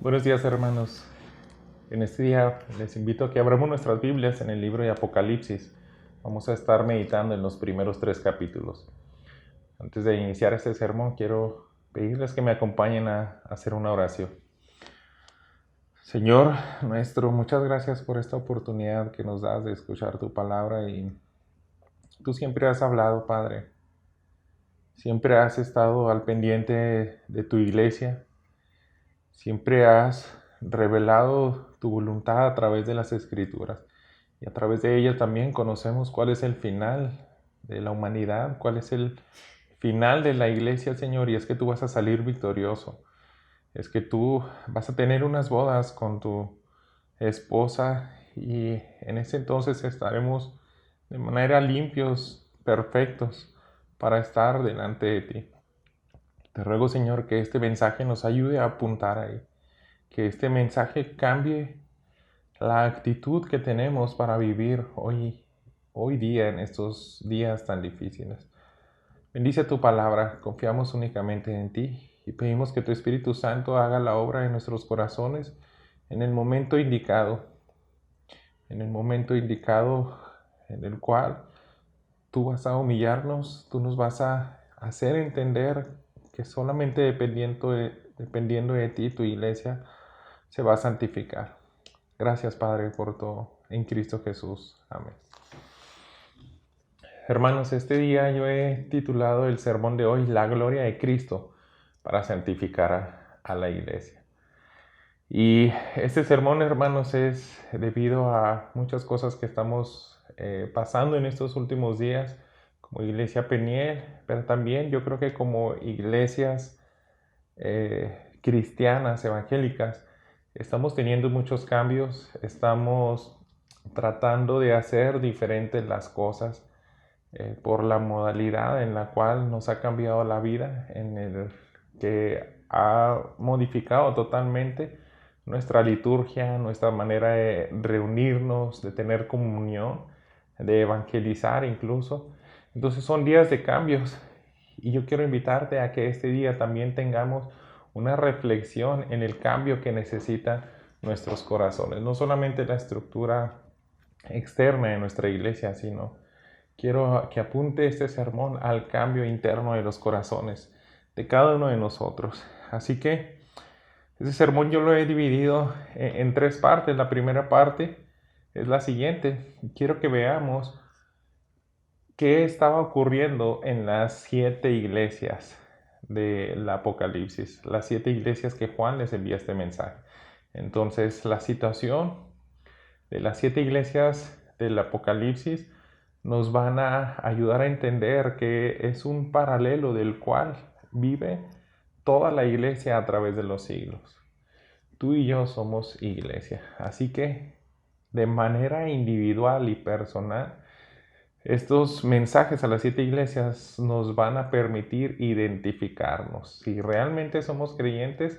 Buenos días, hermanos. En este día les invito a que abramos nuestras Biblias en el libro de Apocalipsis. Vamos a estar meditando en los primeros 3 capítulos. Antes de iniciar este sermón, quiero pedirles que me acompañen a hacer una oración. Señor nuestro, muchas gracias por esta oportunidad que nos das de escuchar tu palabra y tú siempre has hablado, Padre. Siempre has estado al pendiente de tu iglesia. Siempre has revelado tu voluntad a través de las Escrituras y a través de ellas también conocemos cuál es el final de la humanidad, cuál es el final de la iglesia, Señor, y es que tú vas a salir victorioso. Es que tú vas a tener unas bodas con tu esposa y en ese entonces estaremos de manera limpios, perfectos, para estar delante de ti. Te ruego, Señor, que este mensaje nos ayude a apuntar ahí, que este mensaje cambie la actitud que tenemos para vivir hoy día en estos días tan difíciles. Bendice tu palabra, confiamos únicamente en ti y pedimos que tu Espíritu Santo haga la obra en nuestros corazones en el momento indicado, en el cual tú vas a humillarnos, tú nos vas a hacer entender que solamente dependiendo de ti, tu iglesia se va a santificar. Gracias, Padre, por todo en Cristo Jesús. Amén. Hermanos, este día yo he titulado el sermón de hoy La gloria de Cristo para santificar a la iglesia. Y este sermón, hermanos, es debido a muchas cosas que estamos pasando en estos últimos días como Iglesia Peniel, pero también yo creo que como iglesias cristianas, evangélicas, estamos teniendo muchos cambios, estamos tratando de hacer diferentes las cosas por la modalidad en la cual nos ha cambiado la vida, en el que ha modificado totalmente nuestra liturgia, nuestra manera de reunirnos, de tener comunión, de evangelizar incluso. Entonces son días de cambios y yo quiero invitarte a que este día también tengamos una reflexión en el cambio que necesitan nuestros corazones, no solamente la estructura externa de nuestra iglesia, sino quiero que apunte este sermón al cambio interno de los corazones de cada uno de nosotros. Así que este sermón yo lo he dividido en 3 partes. La primera parte es la siguiente. Quiero que veamos qué estaba ocurriendo en las 7 iglesias del Apocalipsis, las 7 iglesias que Juan les envía este mensaje. Entonces, la situación de las 7 iglesias del Apocalipsis nos van a ayudar a entender que es un paralelo del cual vive toda la iglesia a través de los siglos. Tú y yo somos iglesia, así que de manera individual y personal, estos mensajes a las 7 iglesias nos van a permitir identificarnos. Si realmente somos creyentes,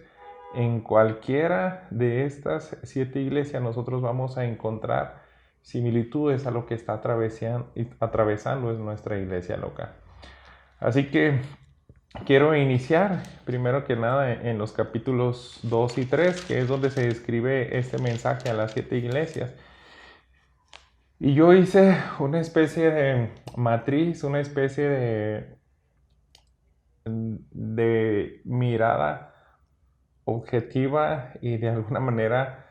en cualquiera de estas 7 iglesias nosotros vamos a encontrar similitudes a lo que está atravesando nuestra iglesia local. Así que quiero iniciar primero que nada en los capítulos 2 y 3, que es donde se describe este mensaje a las 7 iglesias. Y yo hice una especie de matriz, una especie de mirada objetiva y de alguna manera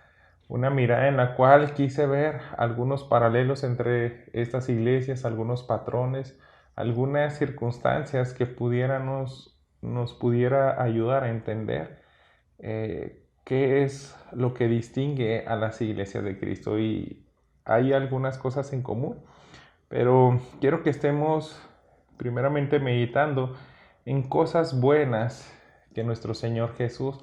una mirada en la cual quise ver algunos paralelos entre estas iglesias, algunos patrones, algunas circunstancias que nos pudiera ayudar a entender qué es lo que distingue a las iglesias de Cristo. Y hay algunas cosas en común, pero quiero que estemos primeramente meditando en cosas buenas que nuestro Señor Jesús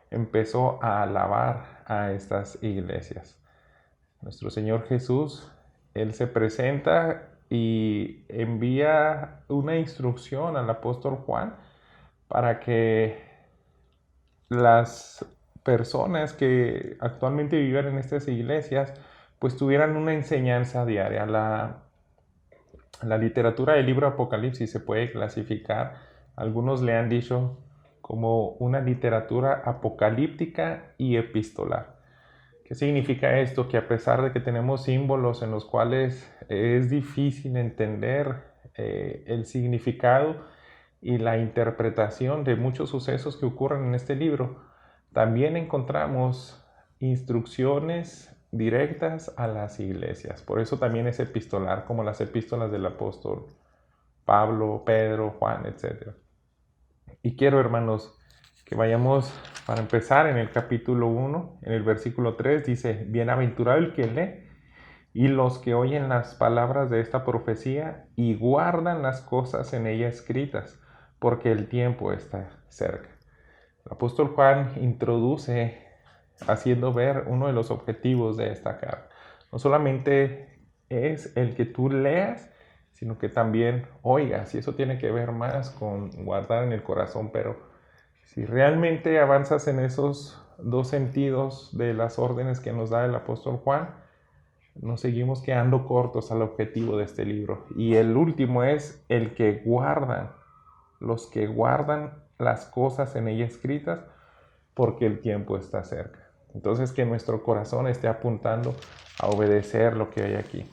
empezó a alabar a estas iglesias. Nuestro Señor Jesús, Él se presenta y envía una instrucción al apóstol Juan para que las personas que actualmente viven en estas iglesias pues tuvieran una enseñanza diaria. La literatura del libro Apocalipsis se puede clasificar, algunos le han dicho como una literatura apocalíptica y epistolar. ¿Qué significa esto? Que a pesar de que tenemos símbolos en los cuales es difícil entender el significado y la interpretación de muchos sucesos que ocurren en este libro, también encontramos instrucciones directas a las iglesias. Por eso también es epistolar, como las epístolas del apóstol Pablo, Pedro, Juan, etc. Y quiero, hermanos, que vayamos para empezar en el capítulo 1, en el versículo 3, dice: bienaventurado el que lee y los que oyen las palabras de esta profecía y guardan las cosas en ella escritas, porque el tiempo está cerca. El apóstol Juan introduce haciendo ver uno de los objetivos de esta carta. No solamente es el que tú leas, sino que también oigas, y eso tiene que ver más con guardar en el corazón, pero si realmente avanzas en esos dos sentidos de las órdenes que nos da el apóstol Juan, nos seguimos quedando cortos al objetivo de este libro. Y el último es el que guardan, los que guardan las cosas en ella escritas, porque el tiempo está cerca. Entonces, que nuestro corazón esté apuntando a obedecer lo que hay aquí.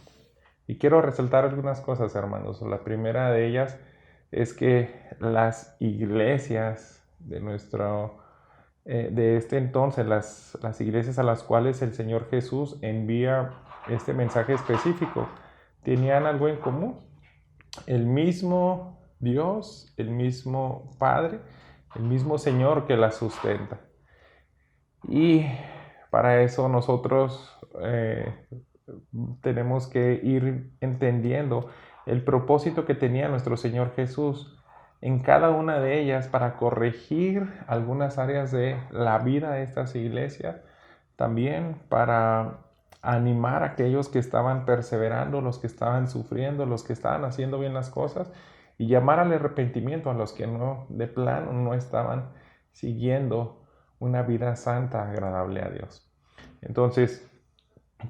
Y quiero resaltar algunas cosas, hermanos. La primera de ellas es que las iglesias de este entonces, las iglesias a las cuales el Señor Jesús envía este mensaje específico, tenían algo en común. El mismo Dios, el mismo Padre, el mismo Señor que las sustenta. Y para eso nosotros tenemos que ir entendiendo el propósito que tenía nuestro Señor Jesús en cada una de ellas para corregir algunas áreas de la vida de estas iglesias, también para animar a aquellos que estaban perseverando, los que estaban sufriendo, los que estaban haciendo bien las cosas, y llamar al arrepentimiento a los que no, de plano, no estaban siguiendo una vida santa, agradable a Dios. Entonces,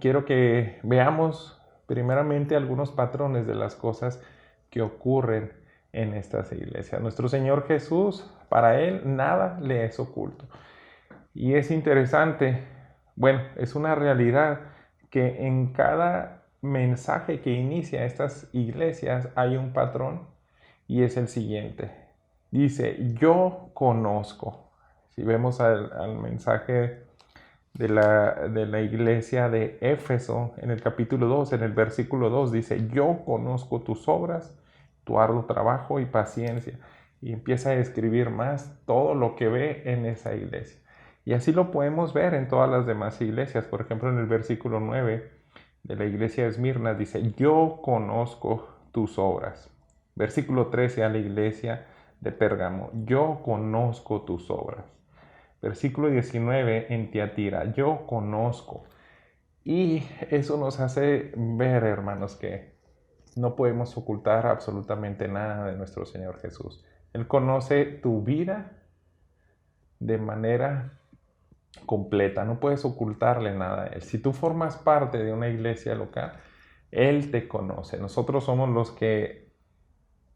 quiero que veamos primeramente algunos patrones de las cosas que ocurren en estas iglesias. Nuestro Señor Jesús, para Él nada le es oculto. Y es interesante, bueno, es una realidad que en cada mensaje que inicia estas iglesias hay un patrón, y es el siguiente. Dice: yo conozco. Si vemos al mensaje de la iglesia de Éfeso, en el capítulo 2, en el versículo 2, dice: yo conozco tus obras, tu arduo trabajo y paciencia. Y empieza a describir más todo lo que ve en esa iglesia. Y así lo podemos ver en todas las demás iglesias. Por ejemplo, en el versículo 9 de la iglesia de Esmirna dice: yo conozco tus obras. Versículo 13 a la iglesia de Pérgamo: yo conozco tus obras. Versículo 19 en Tiatira: yo conozco. Y eso nos hace ver, hermanos, que no podemos ocultar absolutamente nada de nuestro Señor Jesús. Él conoce tu vida de manera completa, no puedes ocultarle nada a Él. Si tú formas parte de una iglesia local, Él te conoce. Nosotros somos los que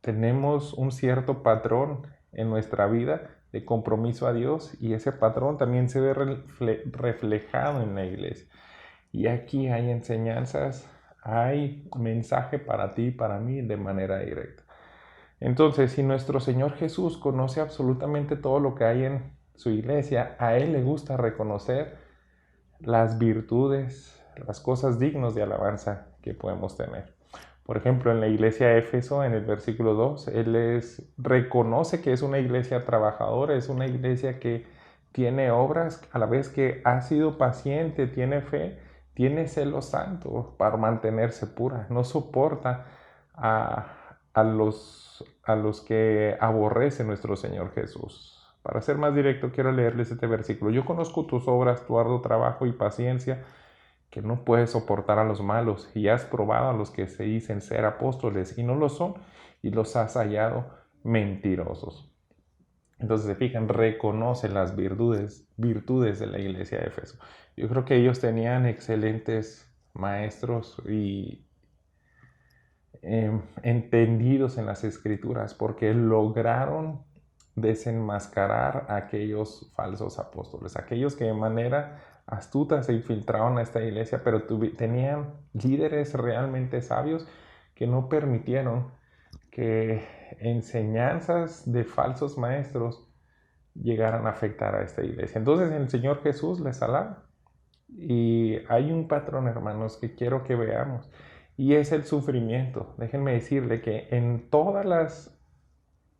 tenemos un cierto patrón en nuestra vida de compromiso a Dios, y ese patrón también se ve reflejado en la iglesia. Y aquí hay enseñanzas, hay mensaje para ti y para mí de manera directa. Entonces, si nuestro Señor Jesús conoce absolutamente todo lo que hay en su iglesia, a Él le gusta reconocer las virtudes, las cosas dignas de alabanza que podemos tener. Por ejemplo, en la iglesia de Éfeso, en el versículo 2, Él reconoce que es una iglesia trabajadora, es una iglesia que tiene obras, a la vez que ha sido paciente, tiene fe, tiene celo santo para mantenerse pura. No soporta a los que aborrece nuestro Señor Jesús. Para ser más directo, quiero leerles este versículo: yo conozco tus obras, tu arduo trabajo y paciencia, que no puedes soportar a los malos, y has probado a los que se dicen ser apóstoles y no lo son, y los has hallado mentirosos. Entonces, se fijan, reconoce las virtudes de la iglesia de Éfeso. Yo creo que ellos tenían excelentes maestros y entendidos en las escrituras, porque lograron desenmascarar a aquellos falsos apóstoles, aquellos que de manera astuta se infiltraron a esta iglesia, pero tenían líderes realmente sabios que no permitieron que enseñanzas de falsos maestros llegaran a afectar a esta iglesia. Entonces el Señor Jesús les alaba. Y hay un patrón, hermanos, que quiero que veamos, y es el sufrimiento. Déjenme decirle que en todas las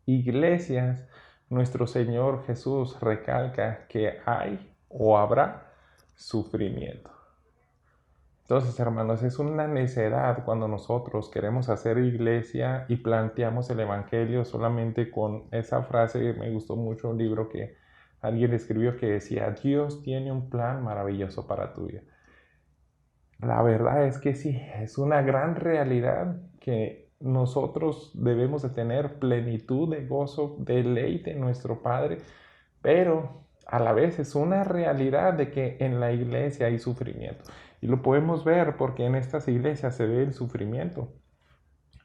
iglesias nuestro Señor Jesús recalca que hay o habrá sufrimiento. Entonces, hermanos, es una necedad cuando nosotros queremos hacer iglesia y planteamos el evangelio solamente con esa frase. Me gustó mucho un libro que alguien escribió que decía: Dios tiene un plan maravilloso para tu vida. La verdad es que sí, es una gran realidad que nosotros debemos de tener plenitud de gozo, deleite en nuestro Padre, pero a la vez es una realidad de que en la iglesia hay sufrimiento. Y lo podemos ver porque en estas iglesias se ve el sufrimiento.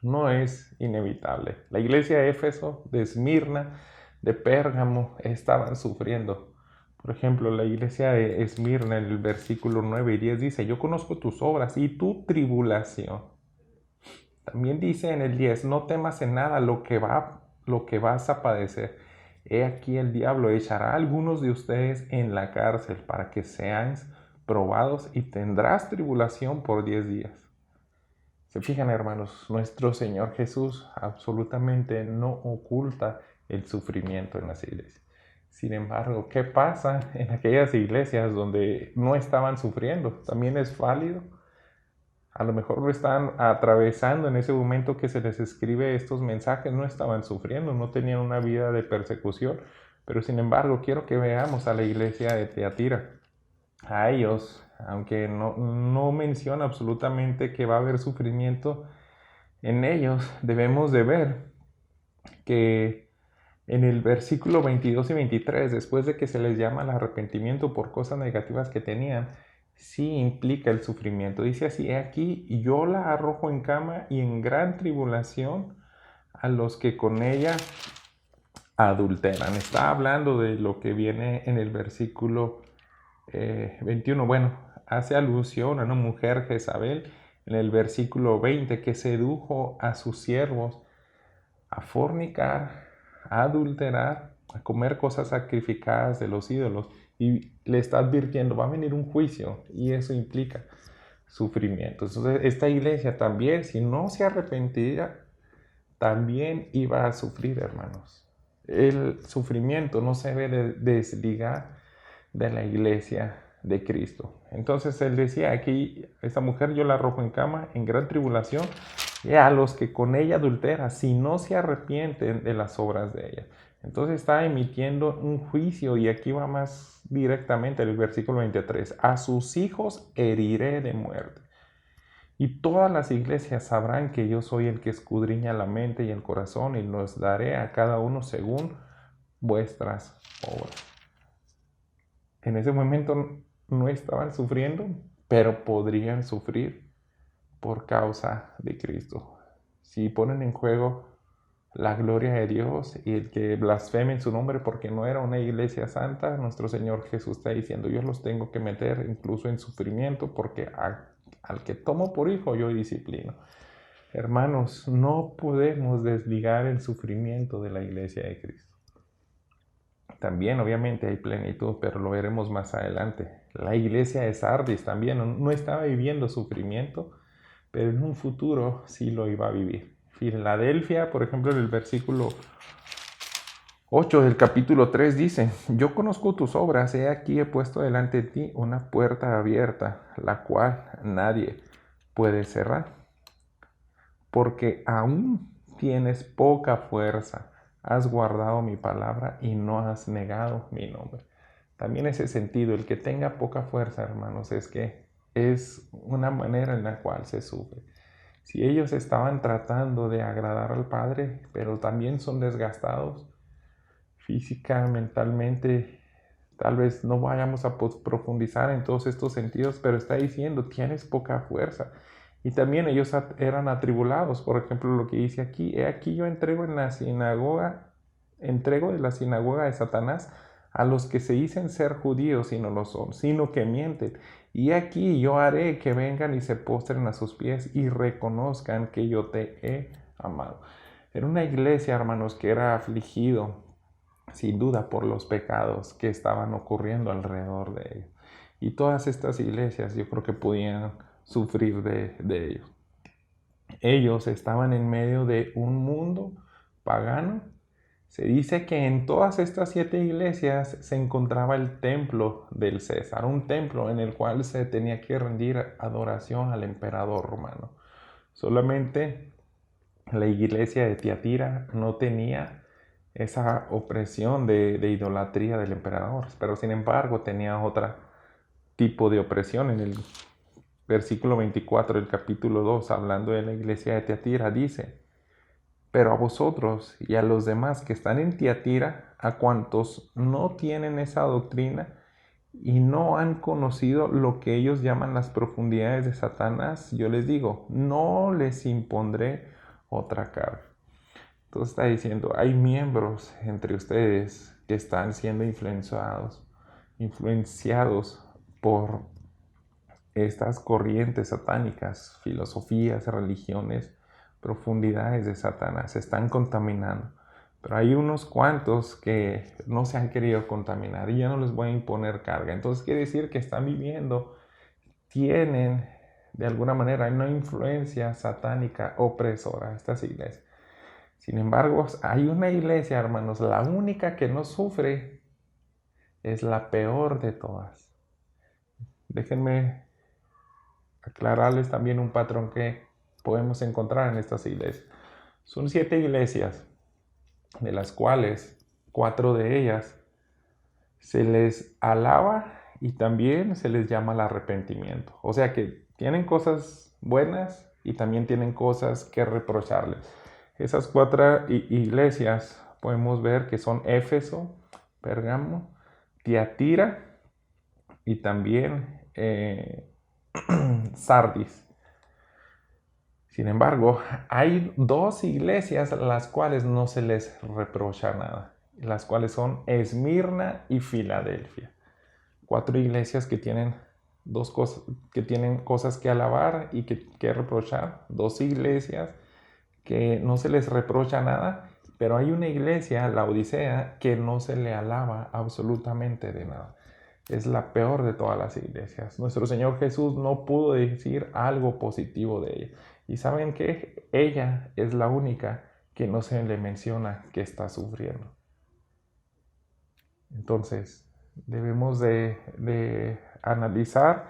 No es inevitable. La iglesia de Éfeso, de Esmirna, de Pérgamo estaban sufriendo. Por ejemplo, la iglesia de Esmirna en el versículo 9 y 10 dice: yo conozco tus obras y tu tribulación. También dice en el 10: no temas en nada lo que vas a padecer. He aquí el diablo echará a algunos de ustedes en la cárcel para que seáis probados y tendrás tribulación por 10 días. Se fijan, hermanos, nuestro Señor Jesús absolutamente no oculta el sufrimiento en las iglesias. Sin embargo, ¿qué pasa en aquellas iglesias donde no estaban sufriendo? También es válido. A lo mejor lo están atravesando en ese momento que se les escribe estos mensajes, no estaban sufriendo, no tenían una vida de persecución, pero sin embargo quiero que veamos a la iglesia de Tiatira. A ellos, aunque no menciona absolutamente que va a haber sufrimiento, en ellos debemos de ver que en el versículo 22 y 23, después de que se les llama al arrepentimiento por cosas negativas que tenían, sí implica el sufrimiento. Dice así: he aquí, yo la arrojo en cama y en gran tribulación a los que con ella adulteran. Está hablando de lo que viene en el versículo 21. Bueno, hace alusión a una mujer, Jezabel, en el versículo 20, que sedujo a sus siervos a fornicar, a adulterar, a comer cosas sacrificadas de los ídolos, y le está advirtiendo: va a venir un juicio, y eso implica sufrimiento. Entonces esta iglesia también, si no se arrepentía, también iba a sufrir, hermanos. El sufrimiento no se debe desligar de la iglesia de Cristo. Entonces él decía aquí: esta mujer yo la arrojo en cama en gran tribulación, y a los que con ella adulteran, si no se arrepienten de las obras de ella. Entonces está emitiendo un juicio, y aquí va más directamente el versículo 23: a sus hijos heriré de muerte. Y todas las iglesias sabrán que yo soy el que escudriña la mente y el corazón, y los daré a cada uno según vuestras obras. En ese momento no estaban sufriendo, pero podrían sufrir por causa de Cristo. Si ponen en juego la gloria de Dios y el que blasfemen su nombre porque no era una iglesia santa, nuestro Señor Jesús está diciendo: yo los tengo que meter incluso en sufrimiento, porque al que tomo por hijo yo disciplino. Hermanos, no podemos desligar el sufrimiento de la iglesia de Cristo. También obviamente hay plenitud, pero lo veremos más adelante. La iglesia de Sardis también no estaba viviendo sufrimiento, pero en un futuro sí lo iba a vivir. Filadelfia, por ejemplo, en el versículo 8 del capítulo 3 dice: yo conozco tus obras, he aquí he puesto delante de ti una puerta abierta, la cual nadie puede cerrar. Porque aún tienes poca fuerza, has guardado mi palabra y no has negado mi nombre. También ese sentido, el que tenga poca fuerza, hermanos, es que es una manera en la cual se sufre. Si ellos estaban tratando de agradar al Padre, pero también son desgastados física, mentalmente, tal vez no vayamos a profundizar en todos estos sentidos, pero está diciendo: tienes poca fuerza. Y también ellos eran atribulados. Por ejemplo, lo que dice aquí: he aquí yo entrego en la sinagoga entrego de la sinagoga de Satanás a los que se dicen ser judíos y no lo son, sino que mienten. Y aquí yo haré que vengan y se postren a sus pies y reconozcan que yo te he amado. Era una iglesia, hermanos, que era afligido, sin duda, por los pecados que estaban ocurriendo alrededor de ellos. Y todas estas iglesias yo creo que podían sufrir de ellos. Ellos estaban en medio de un mundo pagano. Se dice que en todas estas 7 iglesias se encontraba el templo del César, un templo en el cual se tenía que rendir adoración al emperador romano. Solamente la iglesia de Tiatira no tenía esa opresión de idolatría del emperador, pero sin embargo tenía otro tipo de opresión. En el versículo 24 del capítulo 2, hablando de la iglesia de Tiatira, dice: pero a vosotros y a los demás que están en Tiatira, a cuantos no tienen esa doctrina y no han conocido lo que ellos llaman las profundidades de Satanás, yo les digo, no les impondré otra carga. Entonces está diciendo, hay miembros entre ustedes que están siendo influenciados por estas corrientes satánicas, filosofías, religiones, profundidades de Satanás, se están contaminando. Pero hay unos cuantos que no se han querido contaminar y ya no les voy a imponer carga. Entonces quiere decir que están viviendo, tienen de alguna manera una influencia satánica opresora a estas iglesias. Sin embargo, hay una iglesia, hermanos, la única que no sufre es la peor de todas. Déjenme aclararles también un patrón que podemos encontrar en estas iglesias. Son 7 iglesias, de las cuales 4 de ellas se les alaba y también se les llama al arrepentimiento. O sea que tienen cosas buenas y también tienen cosas que reprocharles. Esas 4 iglesias podemos ver que son Éfeso, Pérgamo, Tiatira y también Sardis. Sin embargo, hay 2 iglesias a las cuales no se les reprocha nada, las cuales son Esmirna y Filadelfia. 4 iglesias que tienen cosas que alabar y que reprochar. 2 iglesias que no se les reprocha nada, pero hay una iglesia, la Odisea, que no se le alaba absolutamente de nada. Es la peor de todas las iglesias. Nuestro Señor Jesús no pudo decir algo positivo de ella. Y saben que ella es la única que no se le menciona que está sufriendo. Entonces, debemos de analizar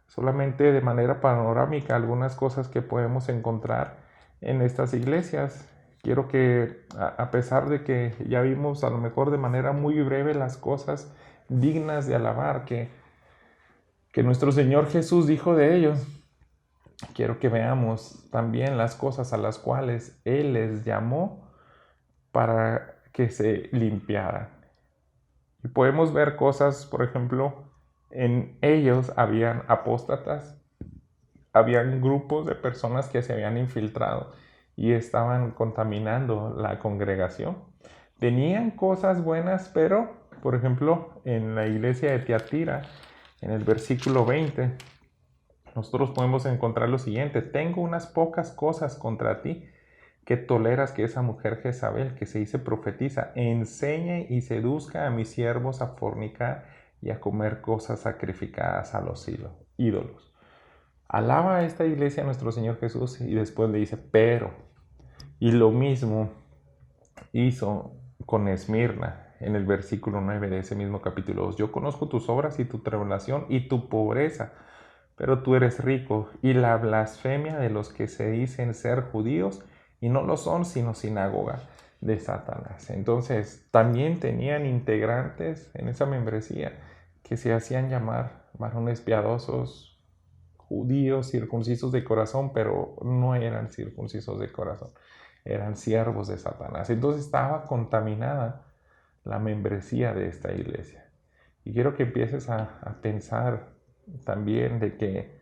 solamente de manera panorámica algunas cosas que podemos encontrar en estas iglesias. Quiero que, a pesar de que ya vimos a lo mejor de manera muy breve las cosas dignas de alabar que nuestro Señor Jesús dijo de ellos, quiero que veamos también las cosas a las cuales Él les llamó para que se limpiaran. Y podemos ver cosas, por ejemplo, en ellos habían apóstatas, habían grupos de personas que se habían infiltrado y estaban contaminando la congregación. Tenían cosas buenas, pero, por ejemplo, en la iglesia de Tiatira, en el versículo 20, nosotros podemos encontrar lo siguiente: tengo unas pocas cosas contra ti, que toleras que esa mujer Jezabel, que se dice profetiza, enseñe y seduzca a mis siervos a fornicar y a comer cosas sacrificadas a los ídolos. Alaba a esta iglesia a nuestro Señor Jesús y después le dice, pero, y lo mismo hizo con Esmirna en el versículo 9 de ese mismo capítulo 2. Yo conozco tus obras y tu tribulación y tu pobreza, pero tú eres rico, y la blasfemia de los que se dicen ser judíos y no lo son, sino sinagoga de Satanás. Entonces, también tenían integrantes en esa membresía que se hacían llamar varones piadosos, judíos circuncisos de corazón, pero no eran circuncisos de corazón, eran siervos de Satanás. Entonces estaba contaminada la membresía de esta iglesia. Y quiero que empieces a pensar también de que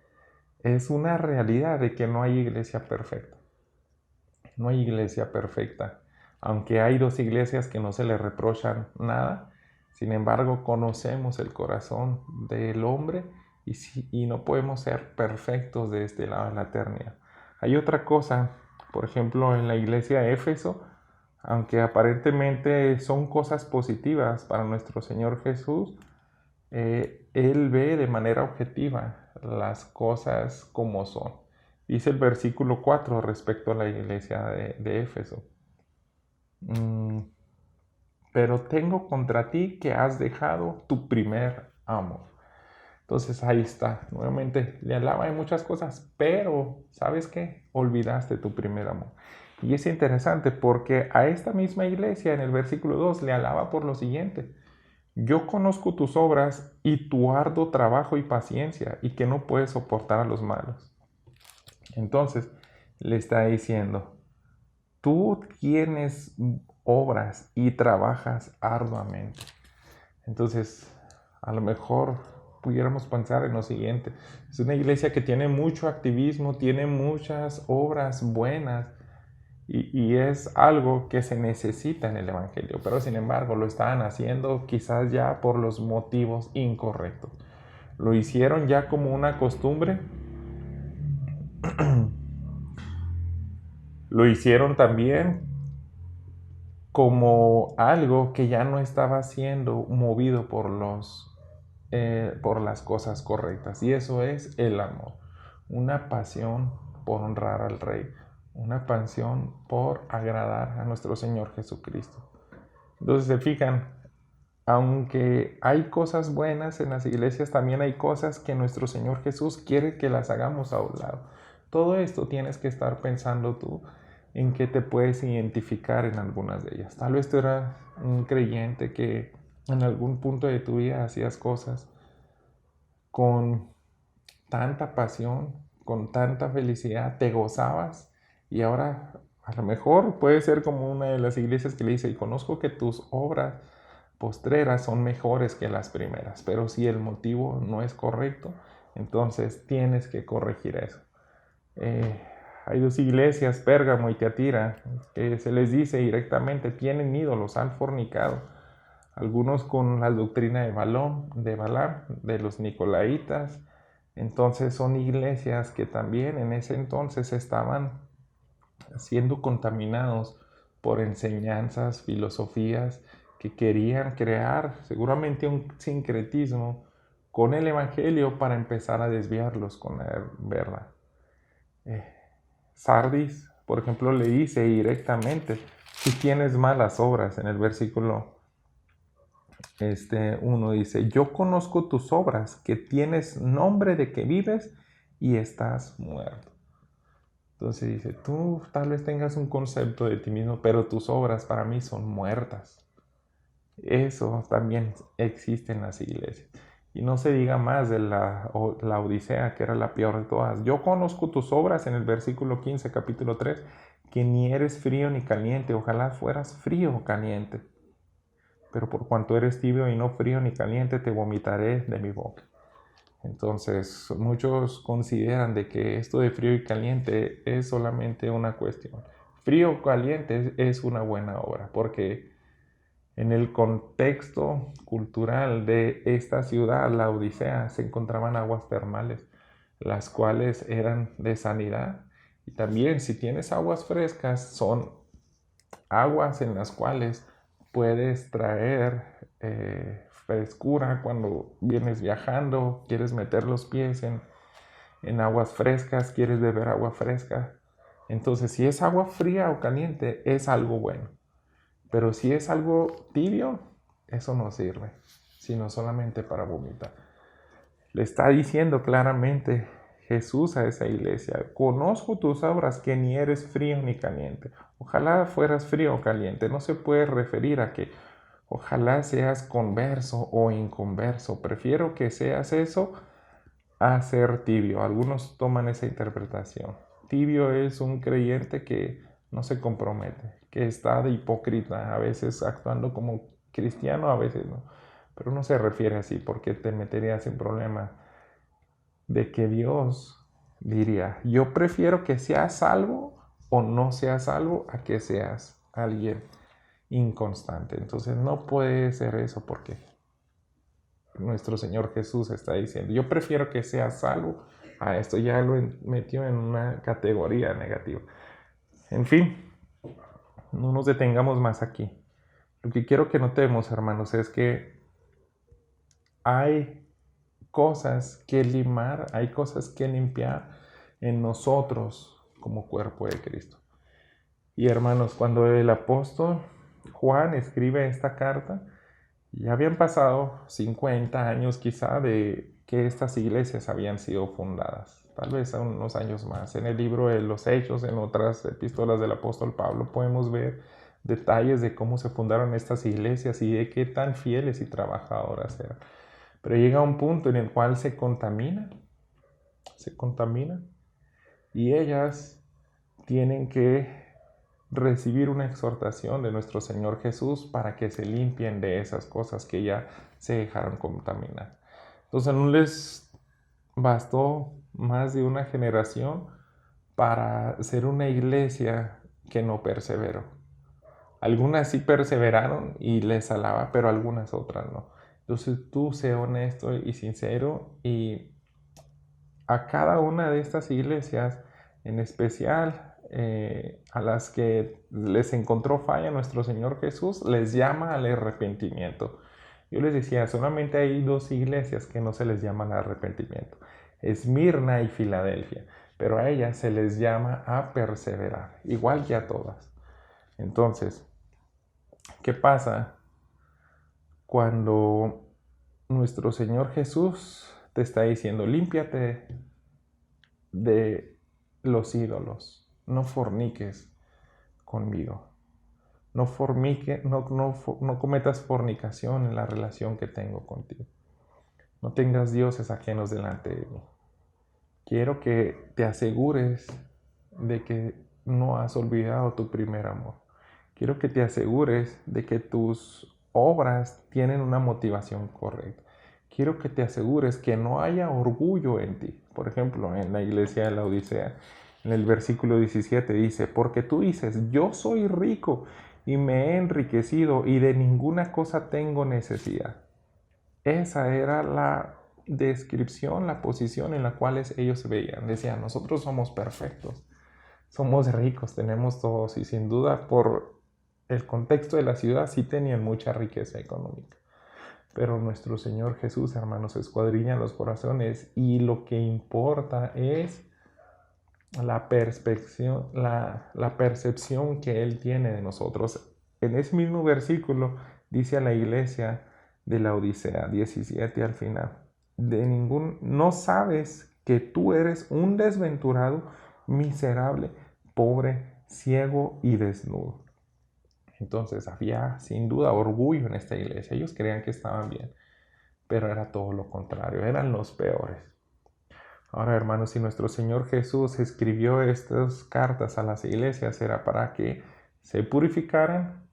es una realidad de que no hay iglesia perfecta. No hay iglesia perfecta. Aunque hay dos iglesias que no se le reprochan nada, sin embargo conocemos el corazón del hombre y no podemos ser perfectos de este lado de la eternidad. Hay otra cosa, por ejemplo, en la iglesia de Éfeso, aunque aparentemente son cosas positivas para nuestro Señor Jesús, Él ve de manera objetiva las cosas como son. Dice el versículo 4 respecto a la iglesia de Éfeso. Pero tengo contra ti que has dejado tu primer amor. Entonces ahí está, nuevamente le alaba en muchas cosas, pero ¿sabes qué? Olvidaste tu primer amor. Y es interesante porque a esta misma iglesia en el versículo 2 le alaba por lo siguiente: yo conozco tus obras y tu arduo trabajo y paciencia, y que no puedes soportar a los malos. Entonces le está diciendo, tú tienes obras y trabajas arduamente. Entonces, a lo mejor pudiéramos pensar en lo siguiente: es una iglesia que tiene mucho activismo, tiene muchas obras buenas y es algo que se necesita en el Evangelio, pero sin embargo lo estaban haciendo quizás ya por los motivos incorrectos. Lo hicieron ya como una costumbre. Lo hicieron también como algo que ya no estaba siendo movido por las cosas correctas. Y eso es el amor. Una pasión por honrar al Rey. Una pasión por agradar a nuestro Señor Jesucristo. Entonces se fijan, aunque hay cosas buenas en las iglesias, también hay cosas que nuestro Señor Jesús quiere que las hagamos a un lado. Todo esto tienes que estar pensando tú en que te puedes identificar en algunas de ellas. Tal vez tú eras un creyente que en algún punto de tu vida hacías cosas con tanta pasión, con tanta felicidad, te gozabas, y ahora a lo mejor puede ser como una de las iglesias que le dice: y conozco que tus obras postreras son mejores que las primeras, pero si el motivo no es correcto, entonces tienes que corregir eso. Hay dos iglesias, Pérgamo y Tiatira, que se les dice directamente: tienen ídolos, han fornicado. Algunos con la doctrina de Balaam, de los Nicolaitas. Entonces son iglesias que también en ese entonces estaban siendo contaminados por enseñanzas, filosofías que querían crear seguramente un sincretismo con el Evangelio para empezar a desviarlos con la verdad. Sardis, por ejemplo, le dice directamente: si tienes malas obras, en el versículo 1 dice: yo conozco tus obras, que tienes nombre de que vives y estás muerto. Entonces dice: tú tal vez tengas un concepto de ti mismo, pero tus obras para mí son muertas. Eso también existe en las iglesias. Y no se diga más de la Odisea, que era la peor de todas. Yo conozco tus obras, en el versículo 15, capítulo 3, que ni eres frío ni caliente. Ojalá fueras frío o caliente. Pero por cuanto eres tibio y no frío ni caliente, te vomitaré de mi boca. Entonces, muchos consideran de que esto de frío y caliente es solamente una cuestión. Frío o caliente es una buena obra, porque en el contexto cultural de esta ciudad, la Odisea, se encontraban aguas termales, las cuales eran de sanidad. Y también, si tienes aguas frescas, son aguas en las cuales puedes traer frescura cuando vienes viajando, quieres meter los pies en aguas frescas, quieres beber agua fresca. Entonces, si es agua fría o caliente, es algo bueno. Pero si es algo tibio, eso no sirve, sino solamente para vomitar. Le está diciendo claramente Jesús a esa iglesia: conozco tus obras, que ni eres frío ni caliente. Ojalá fueras frío o caliente. No se puede referir a que ojalá seas converso o inconverso. Prefiero que seas eso a ser tibio. Algunos toman esa interpretación. Tibio es un creyente que no se compromete, que está de hipócrita, a veces actuando como cristiano, a veces no. Pero no se refiere así, porque te meterías en problemas de que Dios diría: yo prefiero que seas salvo o no seas salvo a que seas alguien inconstante. Entonces no puede ser eso porque nuestro Señor Jesús está diciendo, yo prefiero que seas salvo a esto, ya lo metió en una categoría negativa. En fin, no nos detengamos más aquí. Lo que quiero que notemos, hermanos, es que hay cosas que limar, hay cosas que limpiar en nosotros como cuerpo de Cristo. Y hermanos, cuando el apóstol Juan escribe esta carta, ya habían pasado 50 años quizá de que estas iglesias habían sido fundadas, tal vez unos años más. En el libro de los Hechos, en otras epístolas del apóstol Pablo, podemos ver detalles de cómo se fundaron estas iglesias y de qué tan fieles y trabajadoras eran. Pero llega un punto en el cual se contamina y ellas tienen que recibir una exhortación de nuestro Señor Jesús para que se limpien de esas cosas que ya se dejaron contaminar. Entonces no les bastó más de una generación para ser una iglesia que no perseveró. Algunas sí perseveraron y les alaba, pero algunas otras no. Entonces tú sé honesto y sincero y a cada una de estas iglesias, en especial a las que les encontró falla nuestro Señor Jesús, les llama al arrepentimiento. Yo les decía, solamente hay 2 iglesias que no se les llama al arrepentimiento, Esmirna y Filadelfia, pero a ellas se les llama a perseverar, igual que a todas. Entonces, ¿qué pasa cuando nuestro Señor Jesús te está diciendo, límpiate de los ídolos, no forniques conmigo, no cometas fornicación en la relación que tengo contigo, no tengas dioses ajenos delante de mí? Quiero que te asegures de que no has olvidado tu primer amor. Quiero que te asegures de que tus obras tienen una motivación correcta. Quiero que te asegures que no haya orgullo en ti. Por ejemplo, en la iglesia de la Odisea, en el versículo 17 dice, porque tú dices, yo soy rico y me he enriquecido y de ninguna cosa tengo necesidad. Esa era la descripción, la posición en la cual ellos se veían. Decían, nosotros somos perfectos, somos ricos, tenemos todos, y sin duda por el contexto de la ciudad sí tenían mucha riqueza económica. Pero nuestro Señor Jesús, hermanos, escuadrilla los corazones y lo que importa es la percepción que Él tiene de nosotros. En ese mismo versículo dice a la iglesia de la Odisea 17 al final, no sabes que tú eres un desventurado, miserable, pobre, ciego y desnudo. Entonces había sin duda orgullo en esta iglesia. Ellos creían que estaban bien, pero era todo lo contrario, eran los peores. Ahora, hermanos, si nuestro Señor Jesús escribió estas cartas a las iglesias, era para que se purificaran.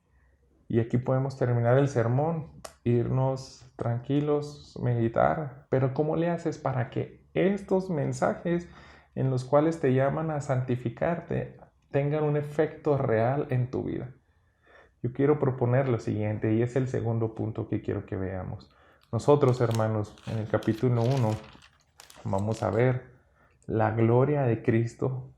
Y aquí podemos terminar el sermón, irnos tranquilos, meditar. Pero ¿cómo le haces para que estos mensajes en los cuales te llaman a santificarte tengan un efecto real en tu vida? Yo quiero proponer lo siguiente, y es el segundo punto que quiero que veamos. Nosotros, hermanos, en el capítulo 1 vamos a ver la gloria de Cristo,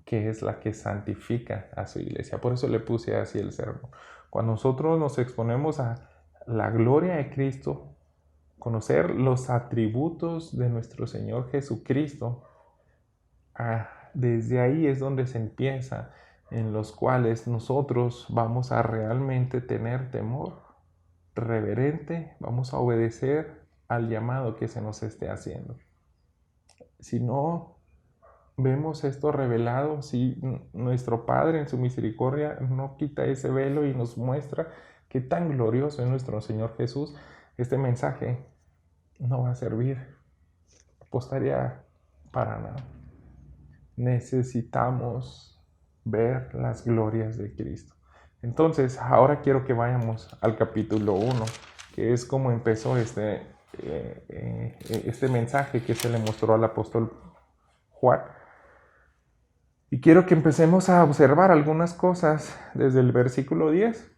que es la que santifica a su iglesia. Por eso le puse así el sermón. Cuando nosotros nos exponemos a la gloria de Cristo, conocer los atributos de nuestro Señor Jesucristo, desde ahí es donde se empieza, en los cuales nosotros vamos a realmente tener temor reverente, vamos a obedecer al llamado que se nos esté haciendo. Si no vemos esto revelado, si nuestro Padre en su misericordia no quita ese velo y nos muestra qué tan glorioso es nuestro Señor Jesús, este mensaje no va a servir, apostaría para nada. Necesitamos ver las glorias de Cristo. Entonces, ahora quiero que vayamos al capítulo 1, que es como empezó este mensaje que se le mostró al apóstol Juan. Y quiero que empecemos a observar algunas cosas desde el versículo 10.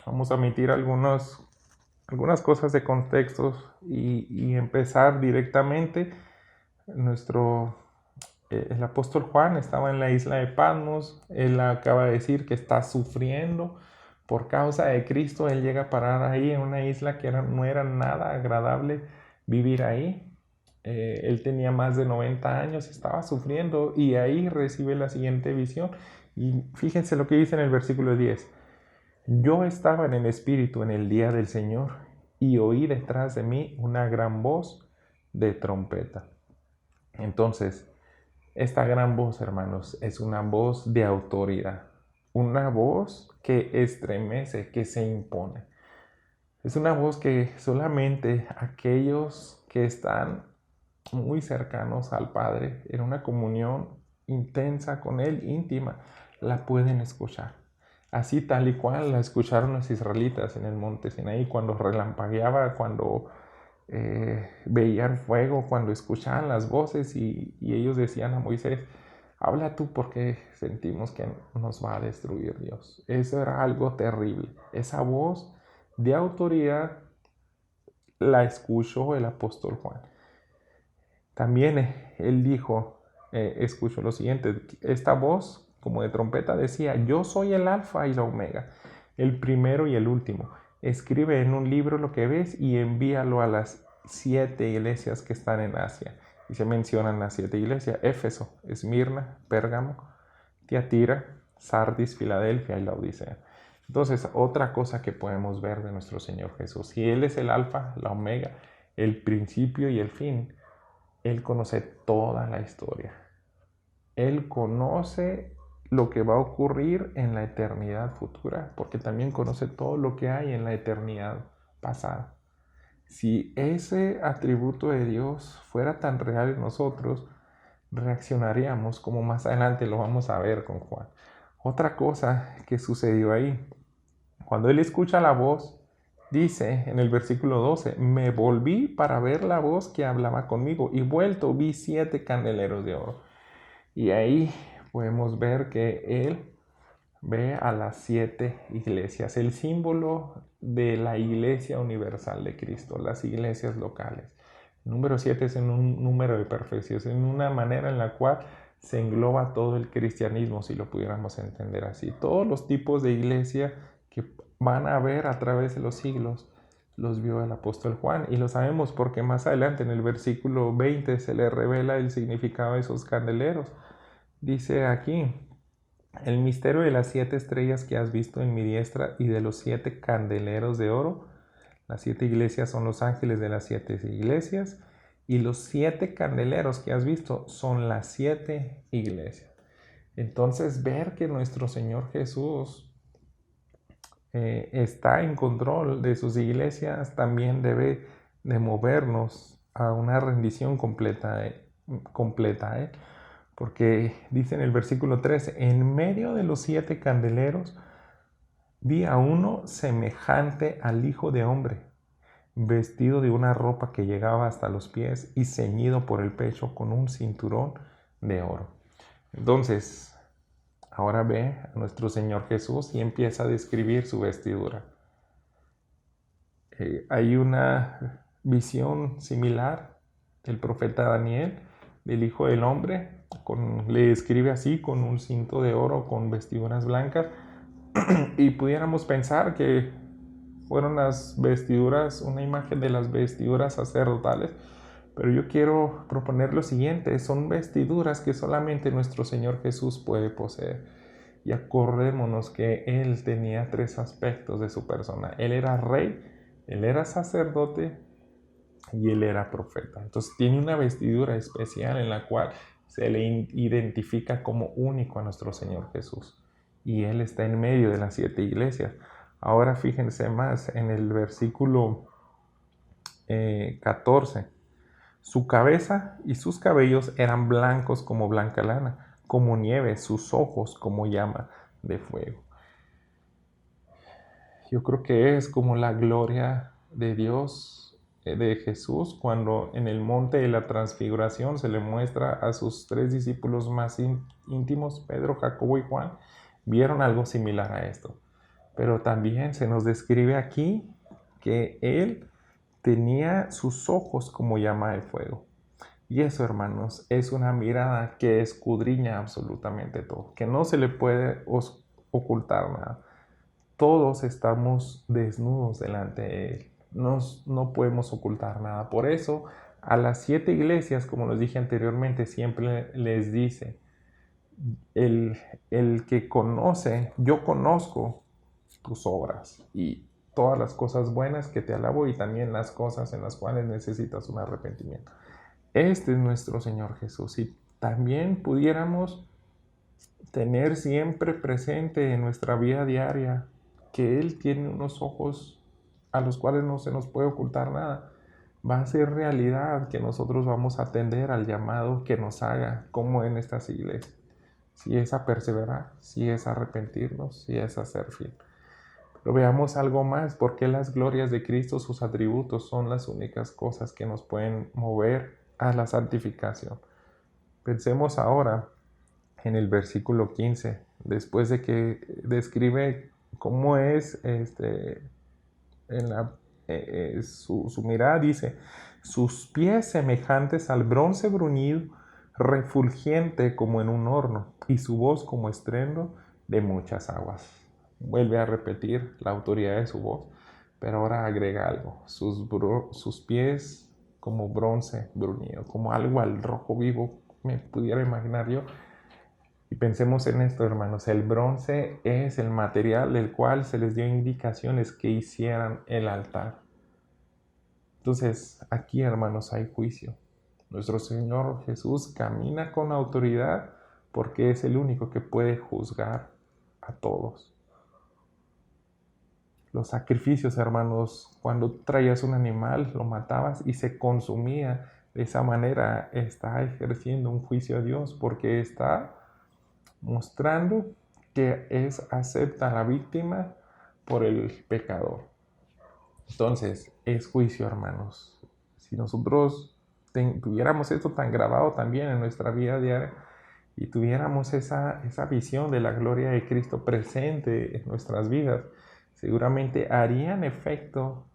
Vamos a omitir algunas cosas de contextos y empezar directamente. El apóstol Juan estaba en la isla de Patmos. Él acaba de decir que está sufriendo por causa de Cristo. Él llega a parar ahí en una isla que no era nada agradable vivir ahí. Él tenía más de 90 años, estaba sufriendo y ahí recibe la siguiente visión. Y fíjense lo que dice en el versículo 10. Yo estaba en el Espíritu en el día del Señor y oí detrás de mí una gran voz de trompeta. Entonces, esta gran voz, hermanos, es una voz de autoridad, una voz que estremece, que se impone. Es una voz que solamente aquellos que están muy cercanos al Padre, en una comunión intensa con Él, íntima, la pueden escuchar. Así tal y cual la escucharon los israelitas en el monte Sinaí, cuando relampagueaba, cuando veían fuego, cuando escuchaban las voces y ellos decían a Moisés, habla tú porque sentimos que nos va a destruir Dios. Eso era algo terrible. Esa voz de autoridad la escuchó el apóstol Juan. También él dijo, escucho lo siguiente, esta voz como de trompeta decía, yo soy el alfa y la omega, el primero y el último. Escribe en un libro lo que ves y envíalo a las 7 iglesias que están en Asia. Y se mencionan las 7 iglesias, Éfeso, Esmirna, Pérgamo, Tiatira, Sardis, Filadelfia y Laodicea. Entonces, otra cosa que podemos ver de nuestro Señor Jesús, si Él es el alfa, la omega, el principio y el fin, Él conoce toda la historia. Él conoce lo que va a ocurrir en la eternidad futura, porque también conoce todo lo que hay en la eternidad pasada. Si ese atributo de Dios fuera tan real en nosotros, reaccionaríamos como más adelante lo vamos a ver con Juan. Otra cosa que sucedió ahí, cuando él escucha la voz, dice en el versículo 12, me volví para ver la voz que hablaba conmigo y vuelto vi 7 candeleros de oro. Y ahí podemos ver que él ve a las 7 iglesias, el símbolo de la iglesia universal de Cristo, las iglesias locales. El número 7 es en un número de perfección, es en una manera en la cual se engloba todo el cristianismo, si lo pudiéramos entender así. Todos los tipos de iglesia que van a ver a través de los siglos los vio el apóstol Juan y lo sabemos porque más adelante en el versículo 20 se le revela el significado de esos candeleros. Dice aquí, el misterio de las 7 estrellas que has visto en mi diestra y de los 7 candeleros de oro. Las 7 iglesias son los ángeles de las 7 iglesias y los 7 candeleros que has visto son las 7 iglesias. Entonces ver que nuestro Señor Jesús está en control de sus iglesias también debe de movernos a una rendición completa a Él. Porque dice en el versículo 13, en medio de los 7 candeleros vi a uno semejante al Hijo de Hombre, vestido de una ropa que llegaba hasta los pies y ceñido por el pecho con un cinturón de oro. Entonces, ahora ve a nuestro Señor Jesús y empieza a describir su vestidura. Hay una visión similar del profeta Daniel, del Hijo del Hombre, le escribe así, con un cinto de oro, con vestiduras blancas, y pudiéramos pensar que fueron las vestiduras, una imagen de las vestiduras sacerdotales, pero yo quiero proponer lo siguiente, son vestiduras que solamente nuestro Señor Jesús puede poseer. Y acordémonos que Él tenía 3 aspectos de su persona. Él era rey, Él era sacerdote y Él era profeta. Entonces tiene una vestidura especial en la cual se le identifica como único a nuestro Señor Jesús. Y Él está en medio de las 7 iglesias. Ahora fíjense más en el versículo 14. Su cabeza y sus cabellos eran blancos como blanca lana, como nieve, sus ojos como llama de fuego. Yo creo que es como la gloria de Dios de Jesús cuando en el monte de la transfiguración se le muestra a sus 3 discípulos más íntimos, Pedro, Jacobo y Juan, vieron algo similar a esto. Pero también se nos describe aquí que él tenía sus ojos como llama de fuego. Y eso, hermanos, es una mirada que escudriña absolutamente todo, que no se le puede ocultar nada. Todos estamos desnudos delante de Él. No podemos ocultar nada. Por eso, a las 7 iglesias, como les dije anteriormente, siempre les dice, el que conoce, yo conozco tus obras y todas las cosas buenas que te alabo y también las cosas en las cuales necesitas un arrepentimiento. Este es nuestro Señor Jesús y también pudiéramos tener siempre presente en nuestra vida diaria que Él tiene unos ojos a los cuales no se nos puede ocultar nada. Va a ser realidad que nosotros vamos a atender al llamado que nos haga, como en estas iglesias. Si es a perseverar, si es a arrepentirnos, si es a ser fiel. Pero veamos algo más, porque las glorias de Cristo, sus atributos, son las únicas cosas que nos pueden mover a la santificación. Pensemos ahora en el versículo 15, después de que describe cómo es su mirada, dice, sus pies semejantes al bronce bruñido, refulgente como en un horno, y su voz como estruendo de muchas aguas. Vuelve a repetir la autoridad de su voz, pero ahora agrega algo, sus pies como bronce bruñido, como algo al rojo vivo, me pudiera imaginar yo. Y pensemos en esto, hermanos, el bronce es el material del cual se les dio indicaciones que hicieran el altar. Entonces, aquí, hermanos, hay juicio. Nuestro Señor Jesús camina con autoridad porque es el único que puede juzgar a todos. Los sacrificios, hermanos, cuando traías un animal, lo matabas y se consumía. De esa manera está ejerciendo un juicio a Dios porque está mostrando que acepta a la víctima por el pecador. Entonces, es juicio, hermanos. Si nosotros tuviéramos esto tan grabado también en nuestra vida diaria y tuviéramos esa visión de la gloria de Cristo presente en nuestras vidas, seguramente harían efectivo